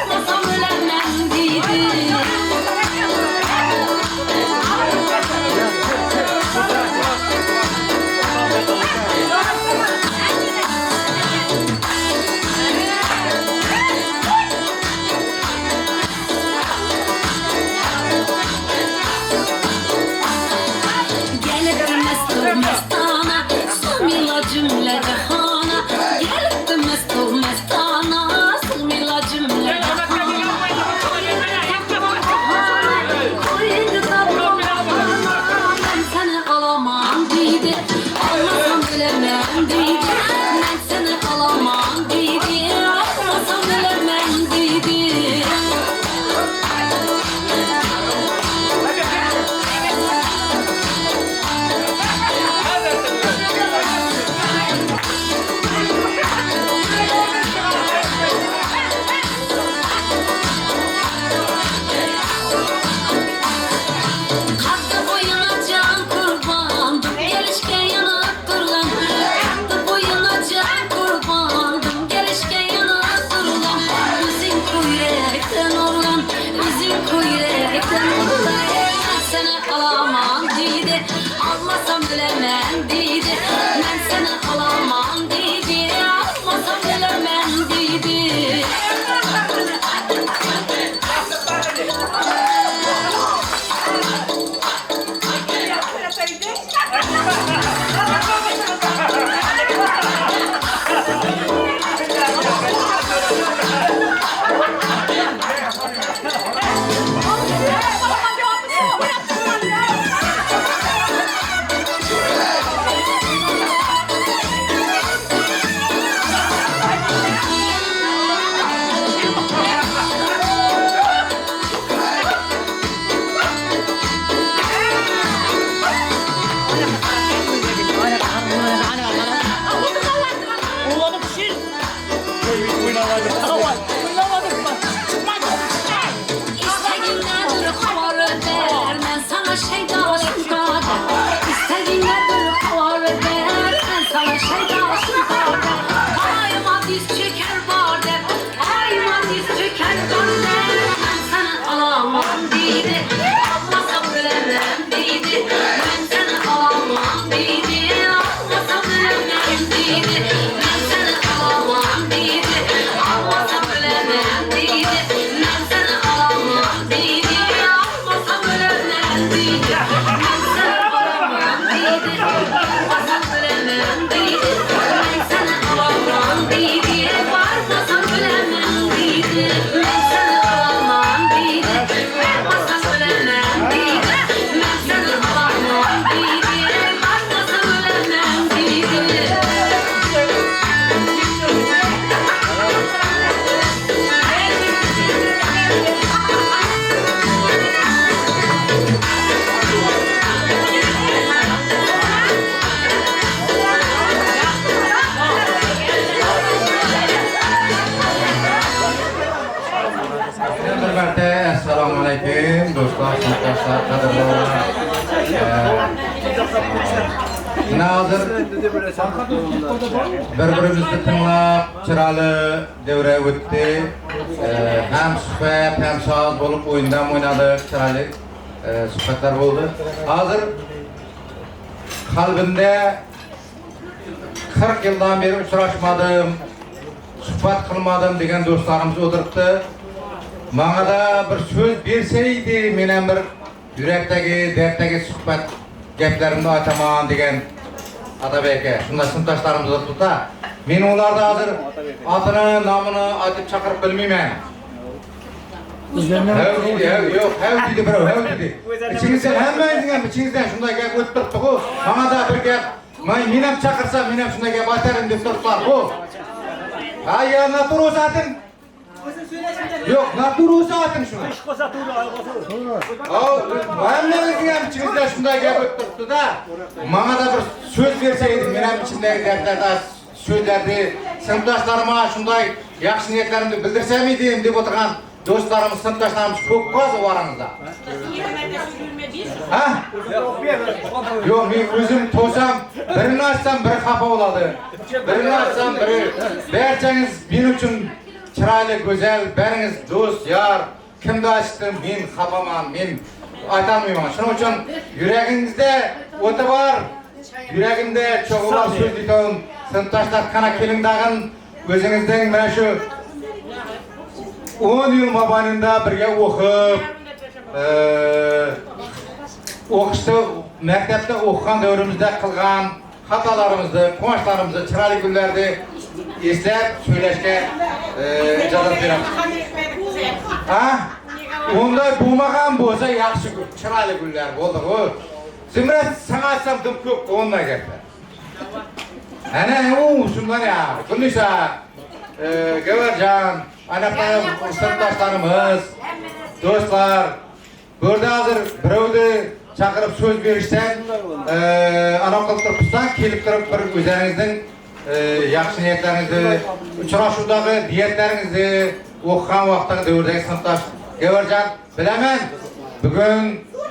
Almasam bilemem dedi. Mestana, sılmıyla cümle cehana. Gelip de mestana, sılmıyla cümle cehana. Koydu da bana, ben seni alamam dedi. Almasam bilemem dedi. Ben seni alamam dedi. Almasam bilemem dedi. Kalktı boyuna can kurbandım, gelişken yanıp durulan. Kalktı boyuna can kurbandım, gelişken yanıp durulan. Üzün kuyrekten orulan, üzün kuyrekten orulan. Ben seni alamam dedi, almasam bilemem dedi. Ben seni alamam dedi, almasam bilemem dedi. İstediğinler hava öder, ben sana şeydaşım kader. İstediğinler hava öder, ben sana şeydaşım kader. Ayıma diz çöker barder, ayıma diz çöker barder. Ben sana alamam dedi, almasam bilemem dedi. Ben sana alamam dedi, almasam bilemem dedi. Ben sana alamam dedi, almasam bilemem dedi. Ben sana alamam dedi, almasam bilemem dedi. Ben sana alamam dedi, almasam bilemem dedi. Ben sana alamam dedi, varmasam bilemem dedi. Ben sana alamam dedi, varmasam bilemem dedi. Ben sana alamam dedi, varmasam bilemem dedi. Hürmetli Esselamu Aleyküm dostlar, sınıftaşlar, kadınlar. Hazır birbirimizni tinglab, chiroyli davra o'tdi. Ham suhbat, ham soat bo'lib o'yindan o'ynadik, chiroyli suhbatlar bo'ldi. Hozir qalbimda 40 yildan beri uchrashmadim, suhbat qilmadim degan do'stlarimiz o'tiribdi. Bana da bir söz berseydi, menen bir yürekteki, dertteki suhbat gaplerimni aytaman degan Atabeke. Şunda sınıftaşlarımızı tuta. Men ularda hazır atını, namını aytıp çakırıp bilmeymen. Yok, hev dedi bro, hev dedi. İçinizden hemmeğinizden, içinizden şunda gap ötüp turuptu bu. Bana da bir gap, menem çakırsam, menem şunda gap aytarım dep turuplar bu. Ha ya natur o zaten. Yok, natur o zaten şuna. Hemmeğinizden içinizden şunda gap ötüp turuptu da. Bana da bir söz verseydim, menem içindeki dertlerde sözlerdi, sınıftaşlarıma şunday yaxşı niyetlerimni bildirsem idim dep oturgan dostlarımız, sınıftaşlarımız çok az o aranızda. Ha? Yok, men özüm to'sam, birini açsam biri xafa bo'ladi. Birini açsam biri. Barchangiz men uchun chiroyli, go'zal, baringiz do'st, yor. Kimni açdim, men xafaman, men aytolmayman. Shuning uchun yuragingizda o'ti bor. Yuragimda cho'g'i bor so'z aytaman. Sınıftaşlar qana keling dag'in o'zingizning mana shu 10 yil mobaynida birga o'qib, o'qishda, maktabda o'qigan davrimizda qilgan xatolarimizni, quvonchlarimizni, chiroyli kunlarni eslab so'ylashga ijozat beramiz. Ha? Unday bo'lmagan bo'lsa yaxshi, chiroyli kunlar bo'ldi-ku. Zimrat san'atsam deb ko'p o'nday gaplar. Ana u shundan ya. Kunisa Gavurjon, ana sınıftaşlarımız, dostlar, burada hazır birovni chaqirib so'z berishdan, ana qilib turibsan, kelib turib bir o'zingizning yaxshi niyatlaringizni, uchrashuvdagi niyatlaringizni, o'qigan vaqtdagi davrdagi sınıftaş Gavurjon, bilaman,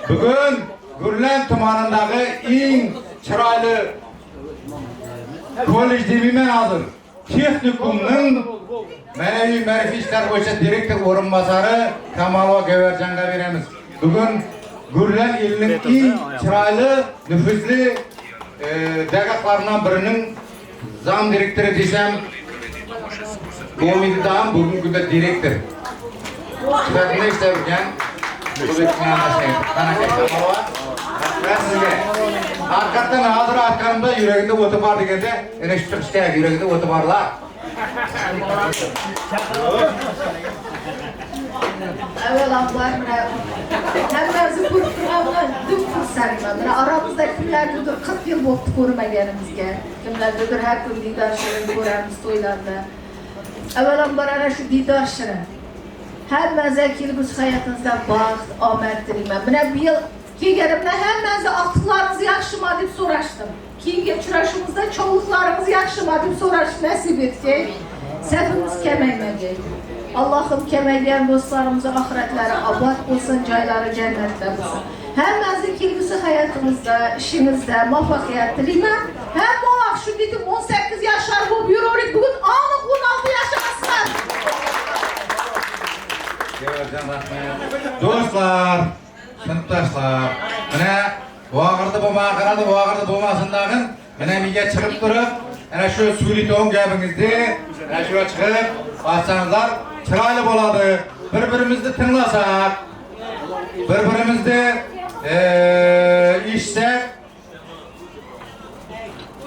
bugun Gurlan tumanidagi eng chiroyli kollej deyman hozir. Texnikumning ma'naviy ma'rifiy ishlar bo'yicha direktor o'rinbosari Kamolova Gavurjonga beramiz. Bugun Gurlan elining eng chiroyli, nufuzli dag'atlaridan birining zam direktori desam, bo'lmaydidan bugungi kunda direktor. Sifatida ishlab yurgan Hakikaten hazır arkamda yüreğinde otu var degende, ene şu çıkışta yüreğinde otu varlar. Evvelamlar, hemmemizi kurtulağına düm fırsatına, aramızda kimlerdir 40 yıl oldu korumayanımızga, kimlerdir her gün didaşlarını göremiz toylarda. Evvelamlar ana şu didaşını, hemmemize kilimiz hayatınızda baxt, amet dileyim. Buna bir yıl kelganimda hammangizga aqtiqlaringiz yaxshimi deb so'rashdim. Keyingi uchrashuvimizda cho'g'liqlaringiz yaxshimi deb so'rash nasib etgay. Safimiz kamaymagay. Allohim kamaygan do'stlarimizni oxiratlari obod bo'lsin, joylari jannatda bo'lsin. Hammangizga kelgusi hayotingizda, ishingizda muvaffaqiyat tilayman. Hamma vaqt shu dedim 18 yoshlar bo'lib yuraverik. Bugun aniq 16 yashasizlar. Dostlar, sınıftaşlar, mana vaqirda bo'lmasin dag'in, mana menga chiqib turib, ana shu so'lito'n gapingizni, ana shu chiqib, aytsangizlar, chiroyli bo'ladi. Bir-birimizni tinglasak, bir-birimizni eshitsak,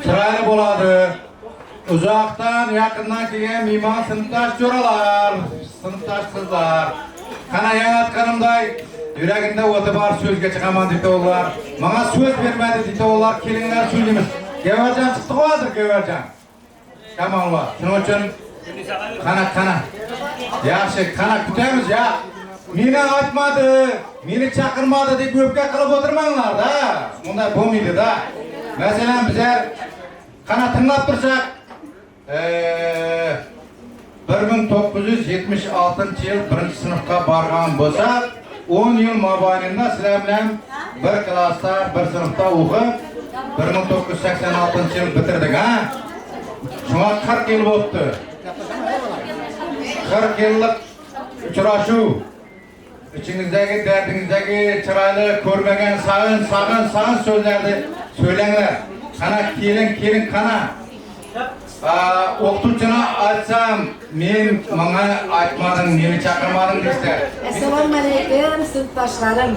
chiroyli bo'ladi. Uzoqdan, yaqindan kelgan mehmon sınıftaş jo'ralar, sınıftaş qizlar, qana yanatganimday yuragimda o'ti bor so'zga chiqaman dedi ular. Menga so'z bermadi dedi ular. Kelinglar so'zlaymiz. Gavurjon chiqdi hozir Gavurjon. Kamolova. Shuning uchun qana. Yaxshi, qana kutamiz ya. Meni aytmadi, meni chaqirmadi deb o'pka qilib o'tirmanglar-da. Bunday bo'lmaydi-da. Masalan, bizlar qana tinglab tursak, 1976-yil 1-sinfga borgan bo'lsak, 10 yil mobaynida sizlar bilan bir klassda, bir sinfda o'qib, 1986-yil bitirdik, ha? Shunga 40 yil bo'ldi. 40 yillik uchrashuv. İçinizdagi, dardingizdagi chiroyli, ko'rmagan, sag'in so'zlarni so'ylanglar. Qana keling, qana. O'qituvchini aytsam, menga aytmading, meni chaqirmading deysiz. Assalomu alaykum sinfdoshlarim.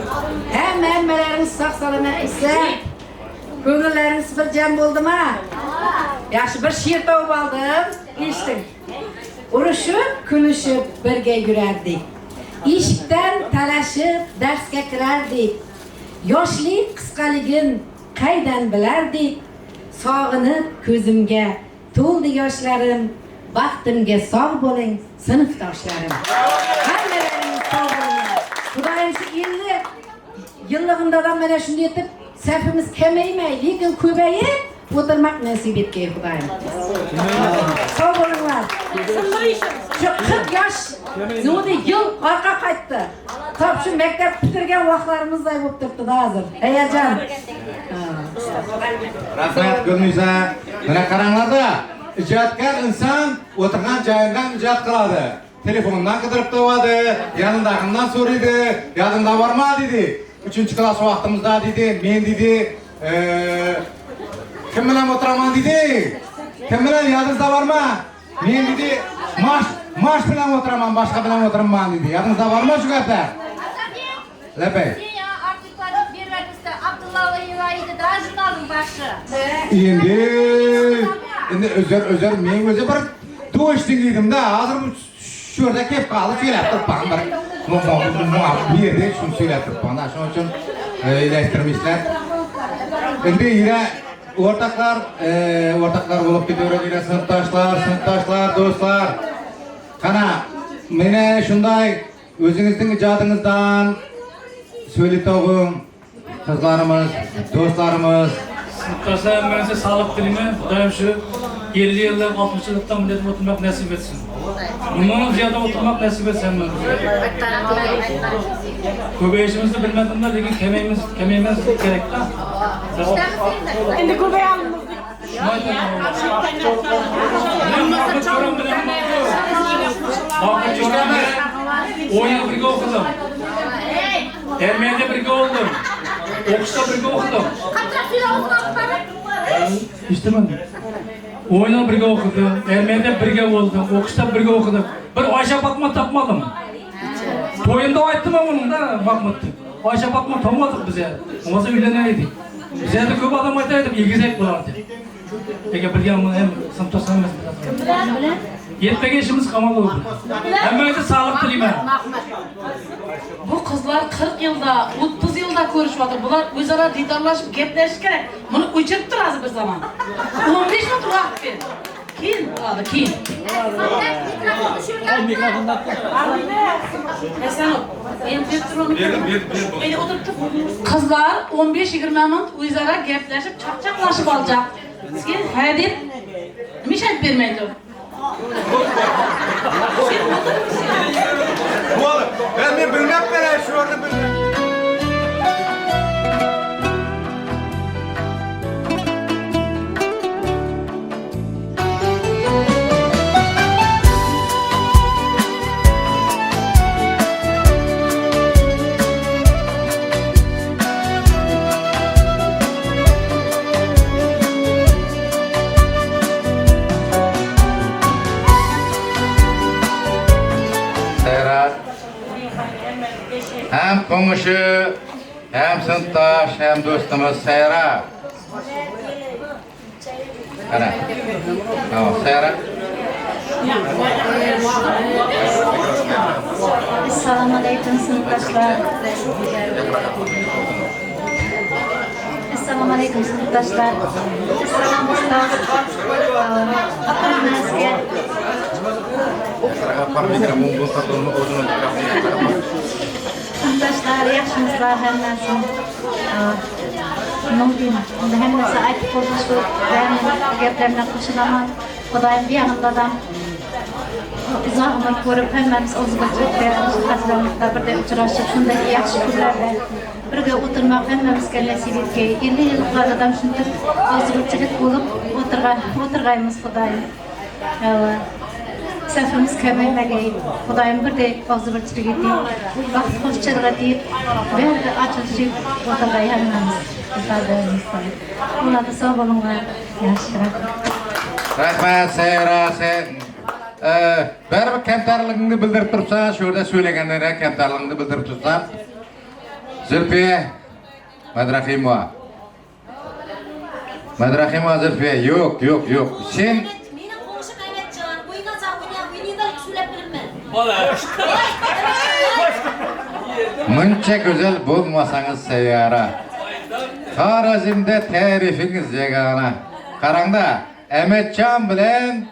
Hammalaringiz sog' salomat ekan. Ko'ngillaringiz bir jam bo'ldimi? Yaxshi bir she'r topib oldim. Eshiting. Urushib, kulishib birga yurardik. Eshikdan talashib darsga kirardik. Yoshlik qisqaligin qaydan bilardik? Sog'inib ko'zimga to'ldi yoshlarim. Baxtimga sog' bo'ling sinfdoshlarim. Hammalaringiz sog' bo'linglar. Xudoyim shu 50 yillig'imda mana shunday etib safimiz kamaymay, lekin ko'payib o'tirmoq nasib etgay Xudoyim. Sog' bo'linglar. Shu 40 yosh Nudi yıl arka qaytdı. Top şu mektep bitirgen vaqtlarımızday bo'lib turibdi hozir. Heyecan. Rahmat Gulnisa. Mana qaranglarda, ijodkor inson o'tirgan joyidan ijod qiladi. Telefondan qidirib topadi, yanındakinden so'raydi, yodimda bormi dedi. 3-klass vaqtimizda dedi, men dedi, kim bilan o'tiraman dedi. Kim bilan yodingizda bormi? Men dedi, mash bilan o'tiraman, boshqa bilan o'tirmayman dedi. Yodingizda bormi shu gaplar? Lapay. Endi özür men o'zi bir to'sh dinledim-da, hozir shu yerda kelib qoldi, söylab turibman bir. Bu yerda shuni söylab turibman. Shuning uchun ilashtirmishlar. Endi yine o'rtoqlar bo'lib ketaveradi, sinfdoshlar, do'stlar. Qana, meni shunday o'zingizning ijodingizdan söyleto'g'im, qizlarimiz, do'stlarimiz. Sinfdoshlar, men size sağlık dilimi, Xudoyim shu 50 yillik, 60 yillikdan millet oturmak nasip etsin. Bundan ziyade oturmak nasip etsin ben. Köpeyişimizi bilmedim de, lekin kemeyimiz gerek de. Endi köpey alındı. Mahmut Çoran bilen Mahmut Çoran bilen 10 yıl birge okudum. Ermeni'de birge oldum. Okuşta birge okudum. İstemedim. 10 yıl birge okudum. Ermeni'de birge oldum. Okuşta birge okudum. Bir Ayşe Fatma tapmadım. Toyunda ayttım onun da Mahmut'tu. Ayşe Fatma tapmadık bize. Olmasa üyleneydik. Bize de köp adam aytaydık, ilgizek bulardı. Ege bilgen hem sınıftaşlar mesela. Yetmege işimiz kamal oldu. Hem de sağlık dileyim. Bu kızlar 40 yılda, 30 yılda görüşmedi. Bunlar özara didarlaşıp gepleşik gerek. Bunu uçurup durarız bir zaman. 15 mi durak bir? Kim? Kim? Kızlar 15-20 minut özara gepleşip çakçaklaşıp alacak. Sizge hayadip nimiş ayıp vermeydi? Ben bilmem ben şu orada bilmem. Hem komşu, hem sınıftaş, hem dostumuz Seyra. Ana. Tamam, Seyra. Assalamu alaikum sınıftaşlar. Assalamu alaikum sınıftaşlar. Assalamu Sınıftaşlar, yaxşımızlar, həmməsi. Ne diyeyim? Həmməsi aytıb olmuşdu. Ben geplerimden qoşulaman. Xudayım bir yanımdadan. Uzağımı görüp həmməmiz özümüzü hazırlamakta bir de uçuraşıp şundaki yaxşı günlerde birge oturmak həmməmizge nasip etki. 50 yıllardan şunda özgürçülük bulup oturgayımız Xudayım. Sefimiz köməkləgəyib, Xudayım bir de özgürçülük edeyim, vaxt hoşçılığa deyip, verdi açılışı oturgayı həmməmiz ifadələrimizdir. Buna da sağ olunlar, yaşlılar. Rahmet Seyra, sen bir kemtarlığını bildirip tursan, şurada söylegenlere kemtarlığını bildirip tursan. Zülfiye, Madrahimova. Madrahimova Zülfiye, yok. Sen Mınça güzel bulmasanız Seyyara. Tarazimde tarifiniz yegana. Karanda Emetcan bilen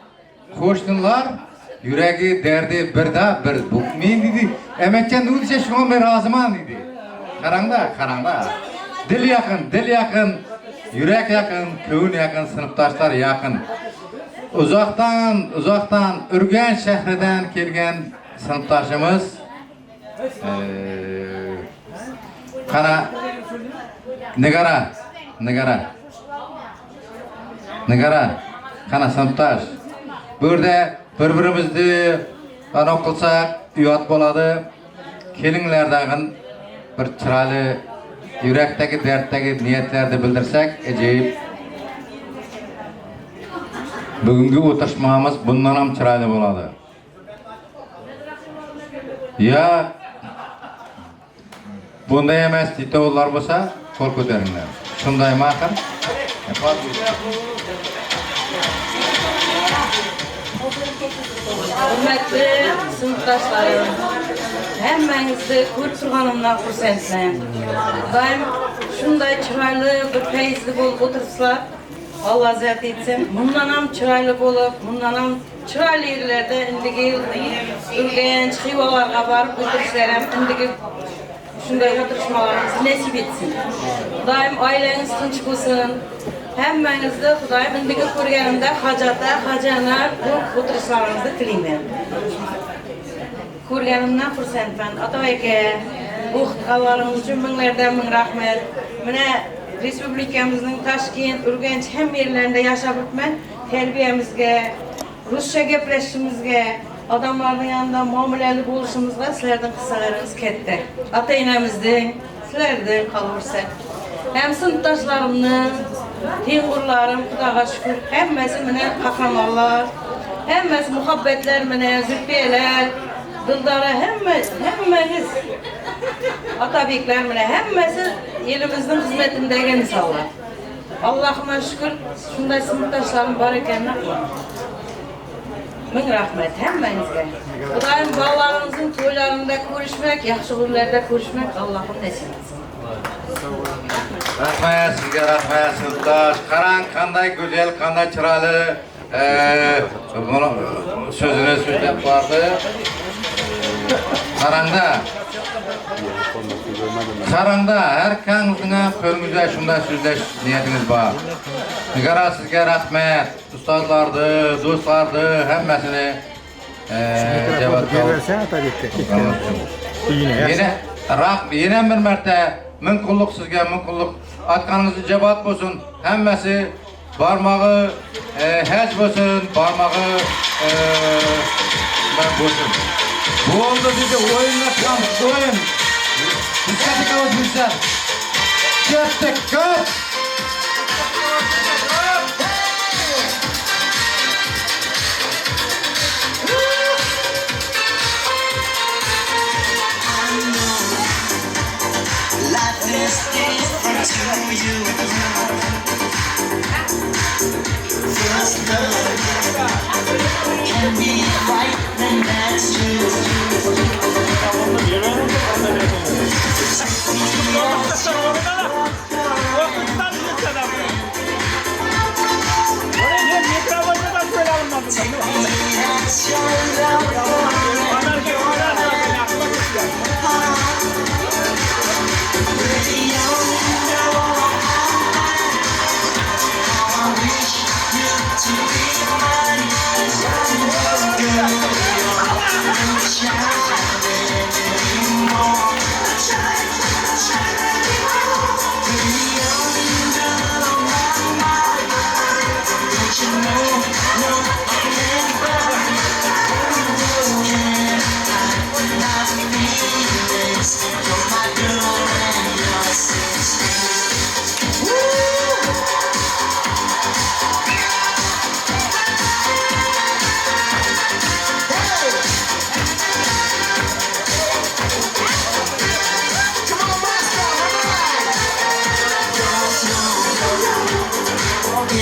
koştunlar. Yüreği derdi bir bu. Men dedi. Emetcan ne diyse şuna ben razıman dedi. Karanda. Dil yakın. Yürek yakın, köyün yakın, sınıftaşlar yakın. Uzaktan Ürgen şehriden kelgen sınıftaşımız kana Nigara kana sınıftaş. Burada bir-birimizni ana qilsak uyat bo'ladi. Kelinglardan bir chiroyli yurakdagi darddagi niyatlarni bildirsak, ajoyib. Bugungi o'tirishmamiz bundan ham chiroyli bo'ladi. Ya bunday emas deydilar bo'lsa, qo'l ko'taringlar. Shundaymi axir? Hürmetli sınıftaşlarım, hemmenizni ko'rib turganimdan xursandman. Daim shunday chiroyli bir feyzli bo'lib o'tiribsizlar. Allah zat etsin, bundan ham chiroyli bo'lib, bundan ham chiroyli yerlarda indigi Urganch, Xivalarga borib o'tirishlar ham indigi shunday o'tirishmalaringizni nasib etsin. Daim oilangiz tinch bo'lsin. Hemmenizni Xudoyim indigi ko'rganimda hajana ko'p o'tirishlaringizni tilayman. Ko'rganimdan xursandman. Ata aka, o'qitganlaringiz uchun minglardan ming rahmat. Mana respublikamizning Toshkent, Urganch ham yerlarida yashab o'tman. Tarbiyamizga, ruscha gaplashishimizga, odamlarning yanında muomalali bo'lishimizga sizlarning hissalaringiz katta. Ota-onamizning, sizlardan qolaversa, ham sinfdoshlarimning Tengurlarım, Xudoga shukr, hammasi meni qahramonlar, hammasi muhabbatlar meni, zülfiyeler, dildora hammangiz, otabeklar meni, hammasi elimizning xizmatidagi insonlar. Allohga shukr, shunday sinfdoshlarim bor ekanlar. Ming rahmat hammangizga. Xudoyim bolalaringizning to'ylarida ko'rishmak, yaxshi kunlarda ko'rishmak Allohim nasib etsin. Rahmat sizga, rahmat sınıftaş. Qarang qanday go'zal, qanday chiroyli so'zini so'zlab bordi. Qarangda har kaningizga qo'lingizda shunday so'zlash niyatingiz bor. Nigara sizga rahmat. Ustozlarni, do'stlarni hammasini javob bersan Atabekka. Yana bir marta ming qulluq sizga, ming qulluq aytganingiz ijobat bo'lsin. Hammasi barmog'i haj bo'lsin, barmog'i bo'lsin. Bo'ldi dedi, o'yinlashgan o'yin. Diskotekada o'tmishlar. Ketdik, ket!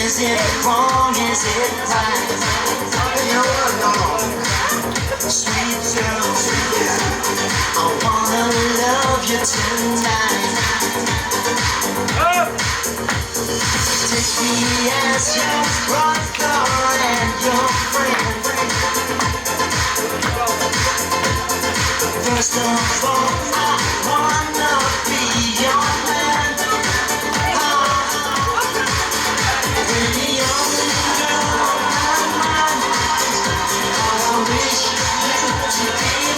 Is it wrong? Is it right? Sweet girl, I wanna love you tonight. Take me as your brother and your friend. First of all, I wanna be your man. To be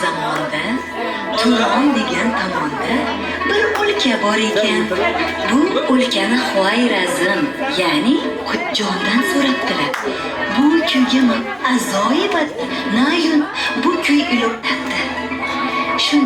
zamonda To'rg'on degan tomonda bir o'lka bor ekan. Bu o'lkani Xoyrazm, ya'ni Xudjondan so'rabdilar. Bu kuyga azoyibat nayun bu kuy ulug'labdi. Shu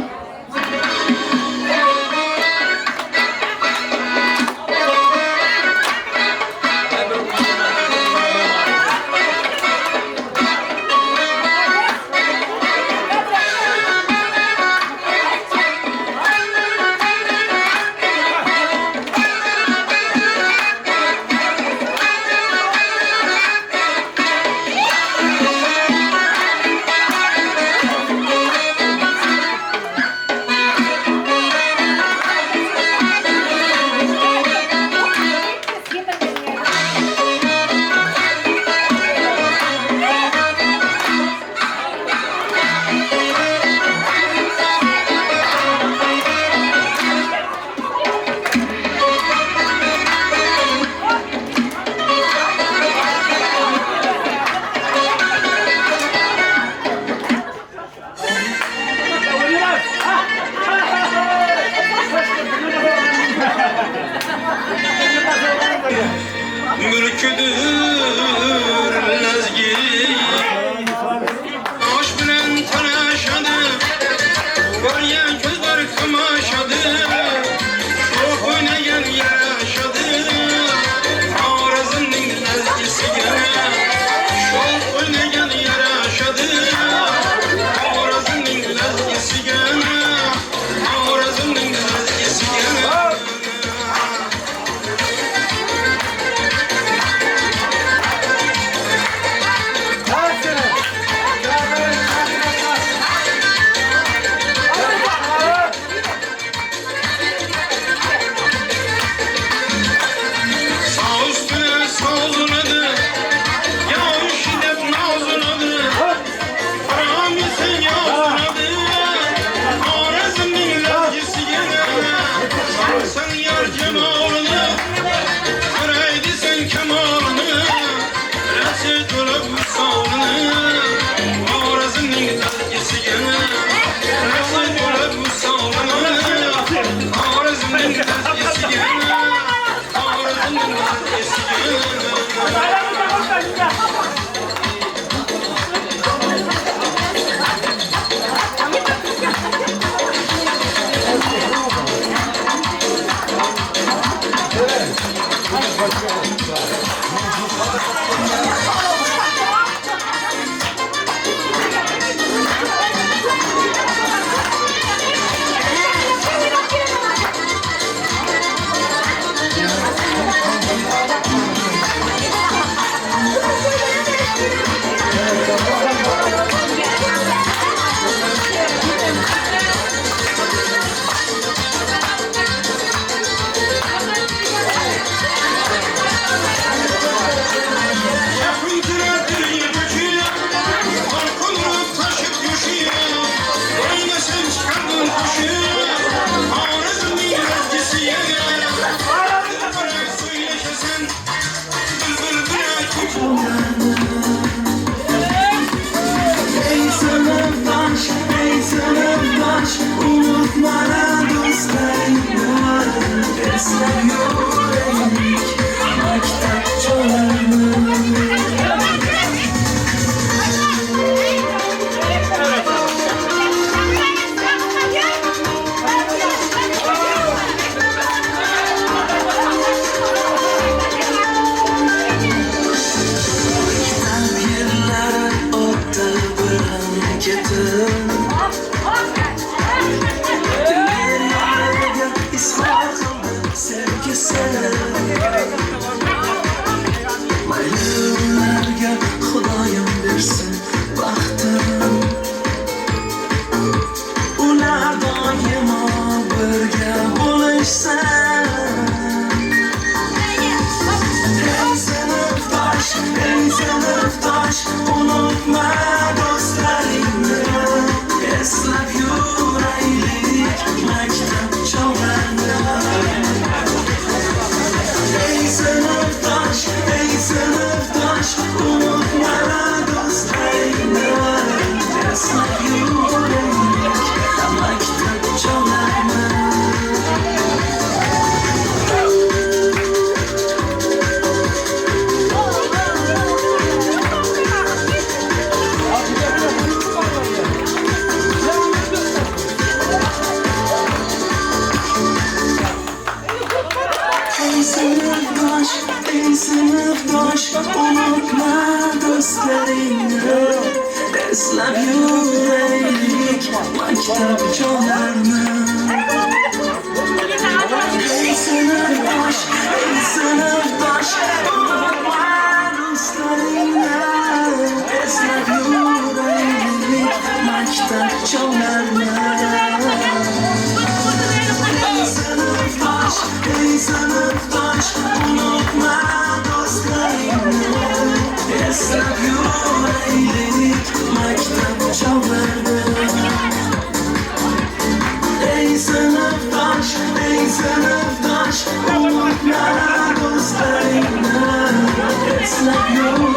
Unutma dostlarını yüreylik maktab çağlarını. Ey sınıftaş, unutma dostlarını. Eslep yüreylik maktab çağlarını. Ey sınıftaş, unutma dostlarını. Eslep yüreylik maktab çağlarını. Ey sınıftaş, unutma dostlarını. Eslep yüreylik